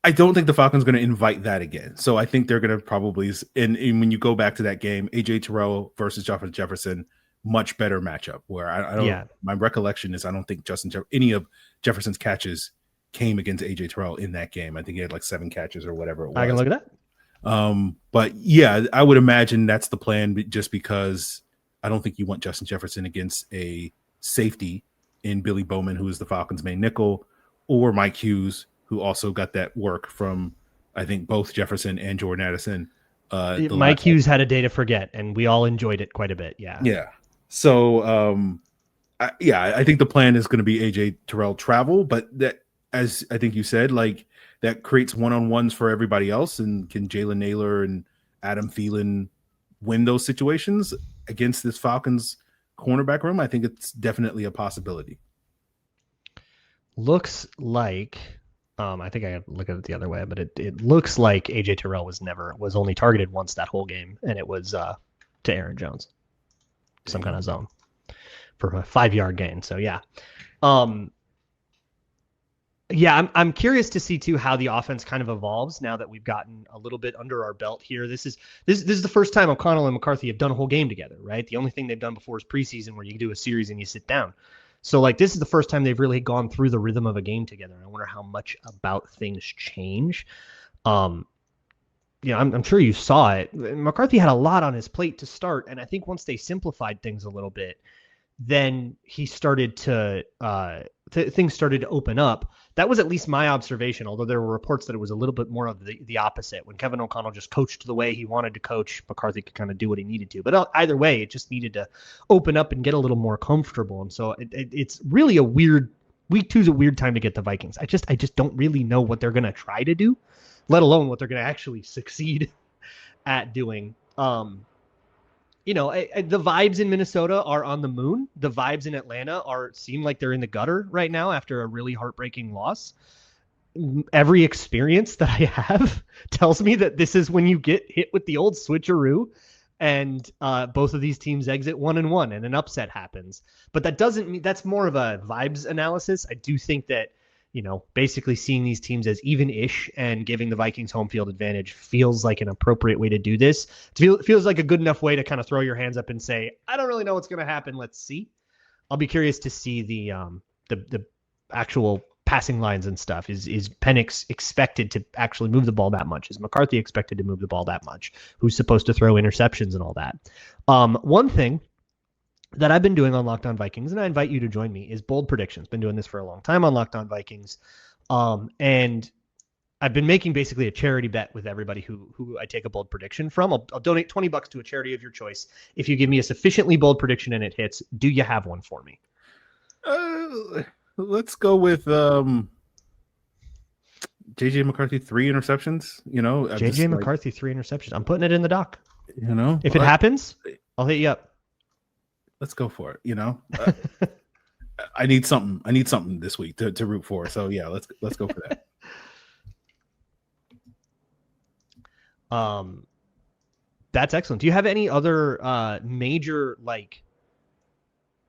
I don't think the Falcons are going to invite that again. So I think they're going to probably, and when you go back to that game, AJ Terrell versus Justin Jefferson, much better matchup where I don't, my recollection is I don't think any of Jefferson's catches came against AJ Terrell in that game. I think he had like 7 catches or whatever it was. I can look at that. But yeah, I would imagine that's the plan just because I don't think you want Justin Jefferson against a safety in Billy Bowman, who is the Falcons' main nickel, or Mike Hughes, who also got that work from, I think, both Jefferson and Jordan Addison. Mike Hughes had a day to forget, and we all enjoyed it quite a bit. Yeah. Yeah. So, I think the plan is going to be AJ Terrell travel, but that, as I think you said, like that creates one-on-ones for everybody else. And can Jalen Naylor and Adam Thielen win those situations against this Falcons cornerback room? I think it's definitely a possibility. Looks like, I think I have to look at it the other way, but it looks like AJ Terrell was only targeted once that whole game, and it was to Aaron Jones. Some kind of zone for a 5-yard gain. So yeah. I'm curious to see too how the offense kind of evolves now that we've gotten a little bit under our belt here. This is the first time O'Connell and McCarthy have done a whole game together, right? The only thing they've done before is preseason where you do a series and you sit down. So like this is the first time they've really gone through the rhythm of a game together. And I wonder how much about things change. I'm sure you saw it. McCarthy had a lot on his plate to start, and I think once they simplified things a little bit, then he started to things started to open up. That was at least my observation, although there were reports that it was a little bit more of the opposite. When Kevin O'Connell just coached the way he wanted to coach, McCarthy could kind of do what he needed to. But either way, it just needed to open up and get a little more comfortable. And so it's really a weird week 2 is a weird time to get the Vikings. I just don't really know what they're going to try to do, let alone what they're going to actually succeed at doing. The vibes in Minnesota are on the moon. The vibes in Atlanta seem like they're in the gutter right now after a really heartbreaking loss. Every experience that I have tells me that this is when you get hit with the old switcheroo and both of these teams exit 1-1 and an upset happens. But that doesn't mean that's more of a vibes analysis. I do think that, basically seeing these teams as even-ish and giving the Vikings home field advantage feels like an appropriate way to do this. It feels like a good enough way to kind of throw your hands up and say, I don't really know what's going to happen. Let's see. I'll be curious to see the actual passing lines and stuff. Is Penix expected to actually move the ball that much? Is McCarthy expected to move the ball that much? Who's supposed to throw interceptions and all that? One thing that I've been doing on Locked On Vikings, and I invite you to join me, is bold predictions. Been doing this for a long time on Locked On Vikings. And I've been making basically a charity bet with everybody who I take a bold prediction from. I'll donate $20 to a charity of your choice if you give me a sufficiently bold prediction and it hits. Do you have one for me? Let's go with JJ McCarthy 3 interceptions. JJ McCarthy 3 interceptions. I'm putting it in the doc. If it Well, happens, I'll hit you up. let's go for it. I need something. I need something this week to root for. So yeah, let's go for that. That's excellent. Do you have any other major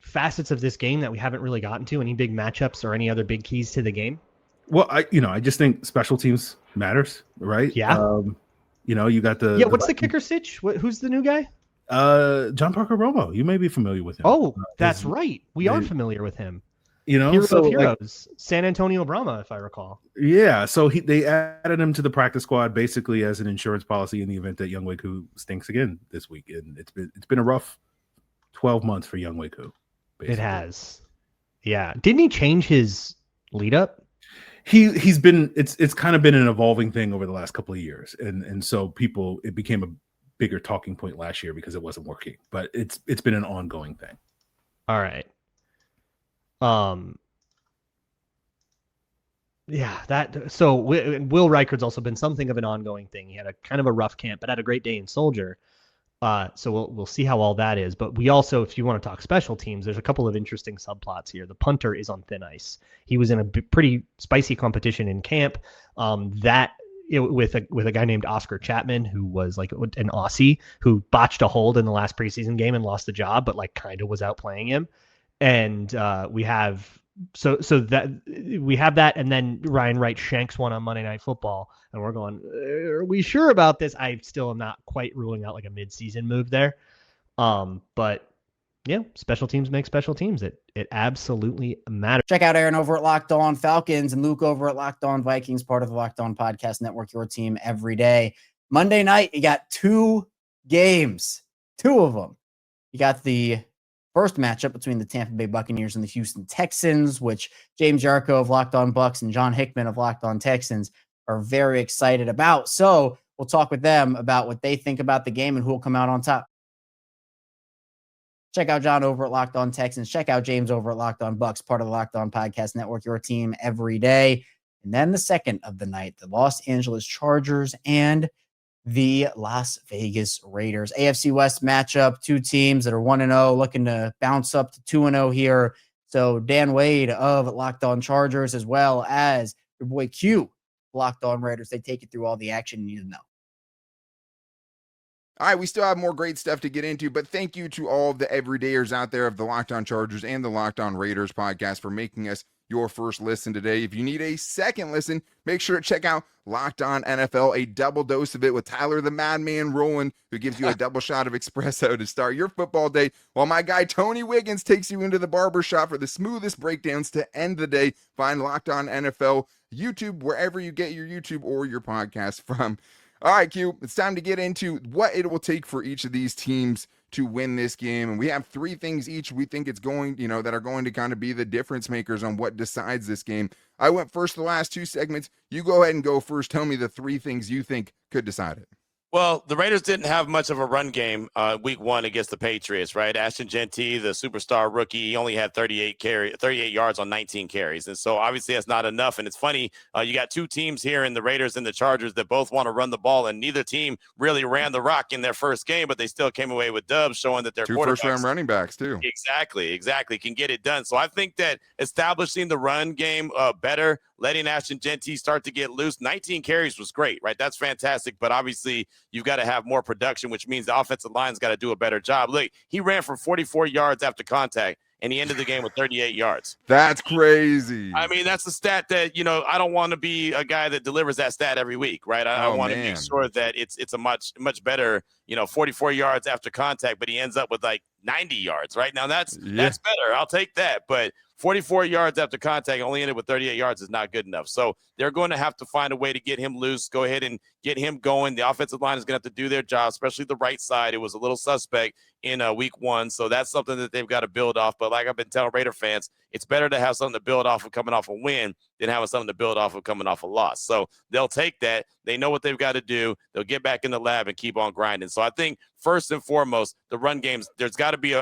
facets of this game that we haven't really gotten to? Any big matchups or any other big keys to the game? Well, I just think special teams matters, right? Yeah. You got What's the kicker stitch? Who's the new guy? John Parker Romo. You may be familiar with him. Oh, that's right. We are familiar with him. Hero of Heroes, San Antonio Brahma, if I recall. Yeah, so they added him to the practice squad basically as an insurance policy in the event that Younghoe Koo stinks again this week, and it's been a rough 12 months for Younghoe Koo. It has, yeah. Didn't he change his lead up? He's been it's kind of been an evolving thing over the last couple of years, and so it became a bigger talking point last year because it wasn't working, but it's been an ongoing thing. All right. So Will Reichard's also been something of an ongoing thing. He had a kind of a rough camp, but had a great day in Soldier. So we'll see how all that is. But we also, if you want to talk special teams, there's a couple of interesting subplots here. The punter is on thin ice. He was in a pretty spicy competition in camp. With a guy named Oscar Chapman, who was like an Aussie who botched a hold in the last preseason game and lost the job, but kind of was outplaying him. And we have that, and then Ryan Wright shanks one on Monday Night Football, and we're going, are we sure about this? I still am not quite ruling out a mid-season move there. But yeah, special teams make special teams. It absolutely matters. Check out Aaron over at Locked On Falcons and Luke over at Locked On Vikings, part of the Locked On Podcast Network, your team every day. Monday night, you got 2 games, 2 of them. You got the first matchup between the Tampa Bay Buccaneers and the Houston Texans, which James Yarko of Locked On Bucks and John Hickman of Locked On Texans are very excited about. So we'll talk with them about what they think about the game and who will come out on top. Check out John over at Locked On Texans. Check out James over at Locked On Bucks, part of the Locked On Podcast Network, your team every day. And then the second of the night, the Los Angeles Chargers and the Las Vegas Raiders. AFC West matchup, 2 teams that are 1-0, looking to bounce up to 2-0 here. So Dan Wade of Locked On Chargers, as well as your boy Q, Locked On Raiders, they take you through all the action you need to know. All right, we still have more great stuff to get into, but thank you to all of the everydayers out there of the Locked On Chargers and the Locked On Raiders podcast for making us your first listen today. If you need a second listen, make sure to check out Locked On NFL, a double dose of it with Tyler the Madman Rowland, who gives you a double shot of espresso to start your football day, while my guy Tony Wiggins takes you into the barbershop for the smoothest breakdowns to end the day. Find Locked On NFL YouTube wherever you get your YouTube or your podcast from. All right, Q, it's time to get into what it will take for each of these teams to win this game. And we have 3 things each we think it's going, that are going to kind of be the difference makers on what decides this game. I went first the last 2 segments. You go ahead and go first. Tell me the 3 things you think could decide it. Well, the Raiders didn't have much of a run game week 1 against the Patriots, right? Ashton Genty, the superstar rookie, he only had 38 yards on 19 carries. And so obviously that's not enough. And it's funny, you got 2 teams here in the Raiders and the Chargers that both want to run the ball, and neither team really ran the rock in their first game, but they still came away with dubs, showing that their 2 first-round running backs too. Exactly, can get it done. So I think that establishing the run game better, letting Ashton Genty start to get loose. 19 carries was great, right? That's fantastic. But obviously, you've got to have more production, which means the offensive line's got to do a better job. Look, he ran for 44 yards after contact, and he ended the game with 38 yards. That's crazy. I mean, that's a stat that, I don't want to be a guy that delivers that stat every week, right? I want to make sure that it's a much better, 44 yards after contact, but he ends up with 90 yards, right? Now that's better. I'll take that. But 44 yards after contact, only ended with 38 yards is not good enough. So they're going to have to find a way to get him loose, go ahead and get him going. The offensive line is going to have to do their job, especially the right side. It was a little suspect in week 1. So that's something that they've got to build off. But like I've been telling Raider fans, it's better to have something to build off of coming off a win than having something to build off of coming off a loss. So they'll take that. They know what they've got to do. They'll get back in the lab and keep on grinding. So I think first and foremost, the run games, there's got to be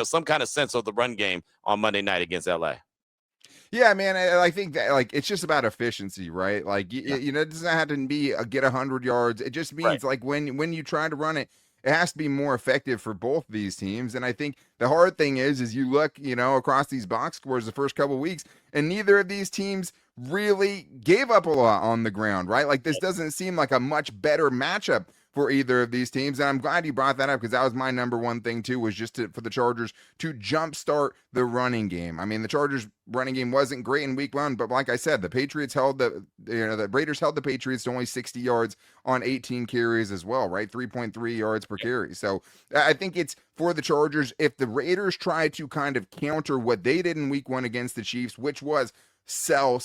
some kind of sense of the run game on Monday night against LA. Yeah, man, I think that it's just about efficiency, right? It doesn't have to be get 100 yards. It just means when you try to run it, it has to be more effective for both these teams. And I think the hard thing is you look, across these box scores the first couple of weeks, and neither of these teams really gave up a lot on the ground, right? Like this doesn't seem like a much better matchup for either of these teams. And I'm glad you brought that up because that was my number one thing too, was just for the Chargers to jumpstart the running game. I mean, the Chargers running game wasn't great in week 1, but like I said, the Patriots held the Raiders held the Patriots to only 60 yards on 18 carries as well, right? 3.3 yards per carry. So I think it's for the Chargers. If the Raiders try to kind of counter what they did in week 1 against the Chiefs, which was sell,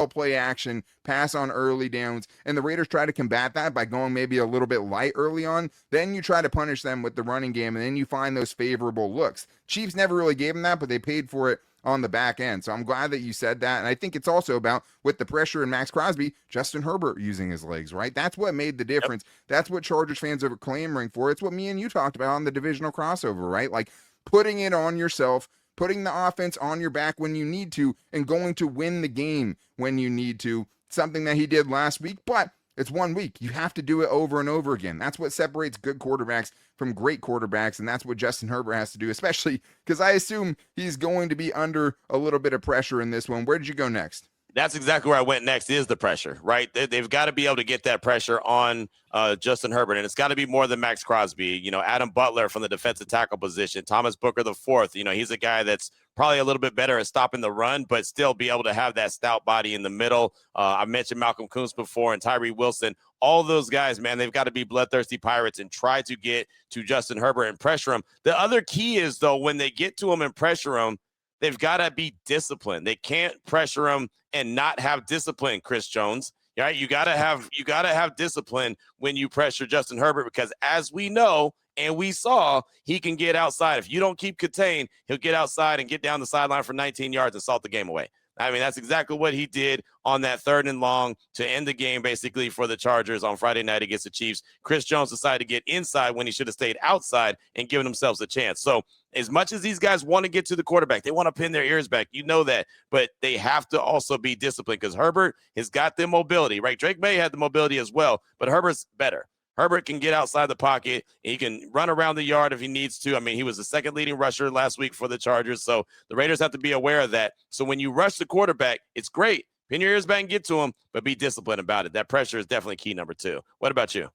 play action, pass on early downs, and the Raiders try to combat that by going maybe a little bit light early on, then you try to punish them with the running game, and then you find those favorable looks. Chiefs never really gave them that, but they paid for it on the back end. So I'm glad that you said that. And I think it's also about, with the pressure and Max Crosby, Justin Herbert using his legs, right? That's what made the difference. That's what Chargers fans are clamoring for. It's what me and you talked about on the divisional crossover, right? Like putting it on yourself, putting the offense on your back when you need to, and going to win the game when you need to. Something that he did last week, but it's 1 week. You have to do it over and over again. That's what separates good quarterbacks from great quarterbacks, and that's what Justin Herbert has to do, especially because I assume he's going to be under a little bit of pressure in this one. Where did you go next? That's exactly where I went next, is the pressure, right? They've got to be able to get that pressure on Justin Herbert, and it's got to be more than Max Crosby. Adam Butler from the defensive tackle position, Thomas Booker the fourth. He's a guy that's probably a little bit better at stopping the run, but still be able to have that stout body in the middle. I mentioned Malcolm Kuntz before and Tyree Wilson. All those guys, man, they've got to be bloodthirsty Pirates and try to get to Justin Herbert and pressure him. The other key is, though, when they get to him and pressure him, they've got to be disciplined. They can't pressure him and not have discipline, Chris Jones. Right? You gotta have discipline when you pressure Justin Herbert, because as we know and we saw, he can get outside. If you don't keep contained, he'll get outside and get down the sideline for 19 yards and salt the game away. I mean, that's exactly what he did on that 3rd and long to end the game, basically, for the Chargers on Friday night against the Chiefs. Chris Jones decided to get inside when he should have stayed outside and given themselves a chance. So as much as these guys want to get to the quarterback, they want to pin their ears back, you know that, but they have to also be disciplined, because Herbert has got the mobility, right? Drake May had the mobility as well, but Herbert's better. Herbert can get outside the pocket. He can run around the yard if he needs to. I mean, he was the second leading rusher last week for the Chargers, so the Raiders have to be aware of that. So when you rush the quarterback, it's great. Pin your ears back and get to him, but be disciplined about it. That pressure is definitely key number 2. What about you?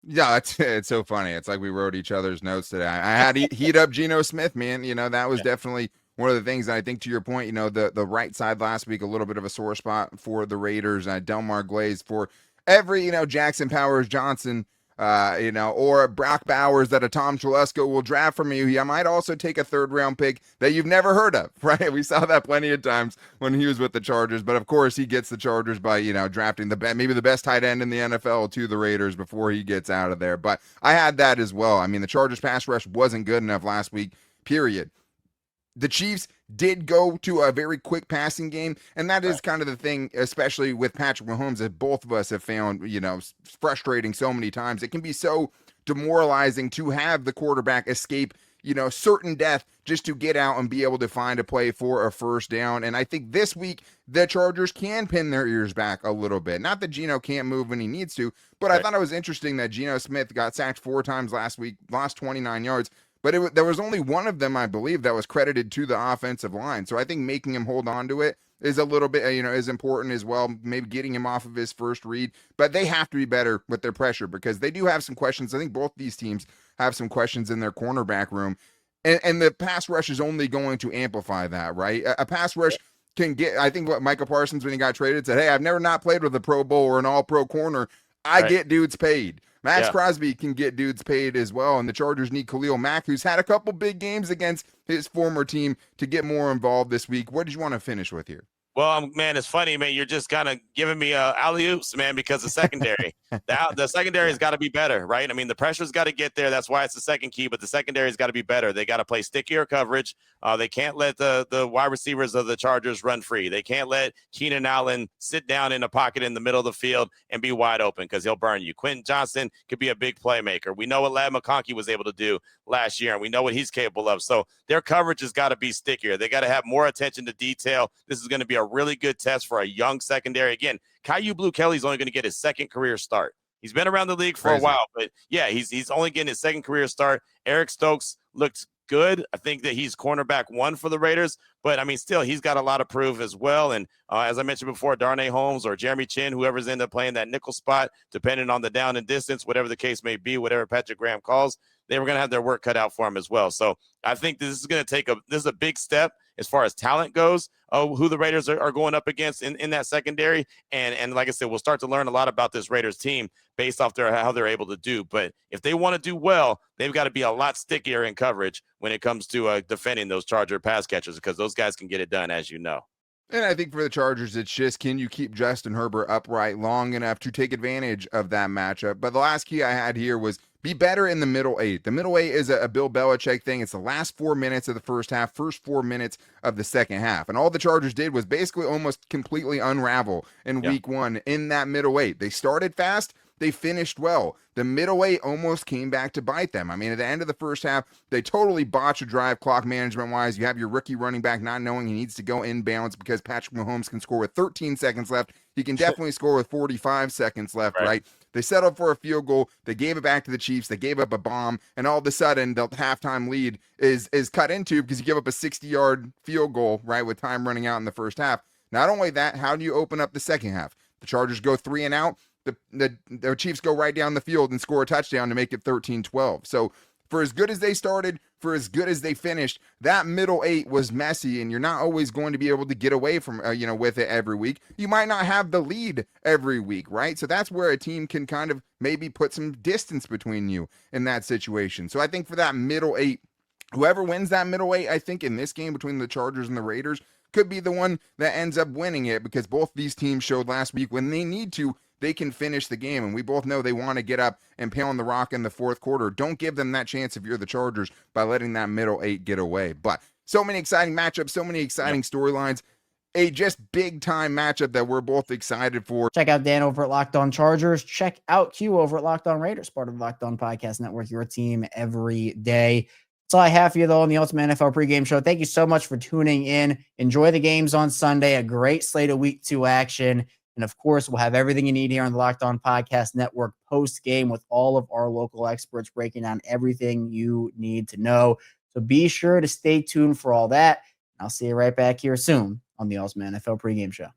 Yeah, it's so funny. It's like we wrote each other's notes today. I had heat up Geno Smith, man. That was definitely one of the things. And I think, to your point, the right side last week, a little bit of a sore spot for the Raiders. Delmar Glaze for every, Jackson Powers Johnson, or Brock Bowers that a Tom Telesco will draft from you. He might also take a 3rd round pick that you've never heard of, right? We saw that plenty of times when he was with the Chargers, but of course he gets the Chargers by, drafting maybe the best tight end in the NFL to the Raiders before he gets out of there. But I had that as well. I mean, the Chargers pass rush wasn't good enough last week, period. The Chiefs did go to a very quick passing game, and that is kind of the thing, especially with Patrick Mahomes, that both of us have found, frustrating so many times. It can be so demoralizing to have the quarterback escape, certain death just to get out and be able to find a play for a first down. And I think this week the Chargers can pin their ears back a little bit. Not that Geno can't move when he needs to, but I thought it was interesting that Geno Smith got sacked 4 times last week, lost 29 yards. But there was only one of them, I believe, that was credited to the offensive line. So I think making him hold on to it is a little bit, is important as well. Maybe getting him off of his first read. But they have to be better with their pressure, because they do have some questions. I think both these teams have some questions in their cornerback room. And the pass rush is only going to amplify that, right? A pass rush can get, I think what Micah Parsons, when he got traded, said, hey, I've never not played with a Pro Bowl or an all-pro corner. I get dudes paid. Max Crosby can get dudes paid as well, and the Chargers need Khalil Mack, who's had a couple big games against his former team, to get more involved this week. What did you want to finish with here? Well, man, it's funny, man. You're just kind of giving me alley-oops, man, because the secondary. the secondary has got to be better, right? I mean, the pressure's got to get there. That's why it's the second key, but the secondary's got to be better. They got to play stickier coverage. They can't let the wide receivers of the Chargers run free. They can't let Keenan Allen sit down in a pocket in the middle of the field and be wide open, because he'll burn you. Quentin Johnson could be a big playmaker. We know what Ladd McConkey was able to do last year, and we know what he's capable of. So their coverage has got to be stickier. They got to have more attention to detail. This is going to be a really good test for a young secondary. Again, Caillou Blue Kelly's only going to get his second career start. He's been around the league for a while, but yeah, he's only getting his second career start. Eric Stokes looked good. I think that he's cornerback 1 for the Raiders, but I mean, still, he's got a lot of proof as well. And as I mentioned before, Darnay Holmes or Jeremy Chin, whoever's ended up playing that nickel spot, depending on the down and distance, whatever the case may be, whatever Patrick Graham calls, they were going to have their work cut out for him as well. So I think this is going to this is a big step as far as talent goes, who the Raiders are going up against in that secondary. And like I said, we'll start to learn a lot about this Raiders team based off how they're able to do. But if they want to do well, they've got to be a lot stickier in coverage when it comes to defending those Charger pass catchers, because those guys can get it done, as you know. And I think for the Chargers, it's just, can you keep Justin Herbert upright long enough to take advantage of that matchup? But the last key I had here was be better in the middle 8. The middle 8 is a Bill Belichick thing. It's the last 4 minutes of the first half, first 4 minutes of the second half. And all the Chargers did was basically almost completely unravel in week 1 in that middle 8. They started fast. They finished well. The middle 8 almost came back to bite them. I mean, at the end of the first half, they totally botched a drive clock management-wise. You have your rookie running back not knowing he needs to go inbounds because Patrick Mahomes can score with 13 seconds left. He can definitely score with 45 seconds left, right? They settled for a field goal. They gave it back to the Chiefs. They gave up a bomb, and all of a sudden, the halftime lead is cut into because you give up a 60-yard field goal, right, with time running out in the first half. Not only that, how do you open up the second half? The Chargers go 3 and out. The Chiefs go right down the field and score a touchdown to make it 13-12. So for as good as they started, for as good as they finished, that middle 8 was messy, and you're not always going to be able to get away from, with it every week. You might not have the lead every week, right? So that's where a team can kind of maybe put some distance between you in that situation. So I think for that middle 8, whoever wins that middle 8, I think in this game between the Chargers and the Raiders could be the one that ends up winning it, because both these teams showed last week when they need to, they can finish the game. And we both know they want to get up and pound the rock in the fourth quarter. Don't give them that chance if you're the Chargers by letting that middle 8 get away. But so many exciting matchups, so many exciting storylines. A just big time matchup that we're both excited for. Check out Dan over at Locked On Chargers. Check out Q over at Locked On Raiders, part of the Locked On Podcast Network, your team every day. That's all I have for you, though, on the Ultimate NFL pregame show. Thank you so much for tuning in. Enjoy the games on Sunday. A great slate of week 2 action. And of course, we'll have everything you need here on the Locked On Podcast Network post-game with all of our local experts breaking down everything you need to know. So be sure to stay tuned for all that. I'll see you right back here soon on the Ultimate NFL pregame show.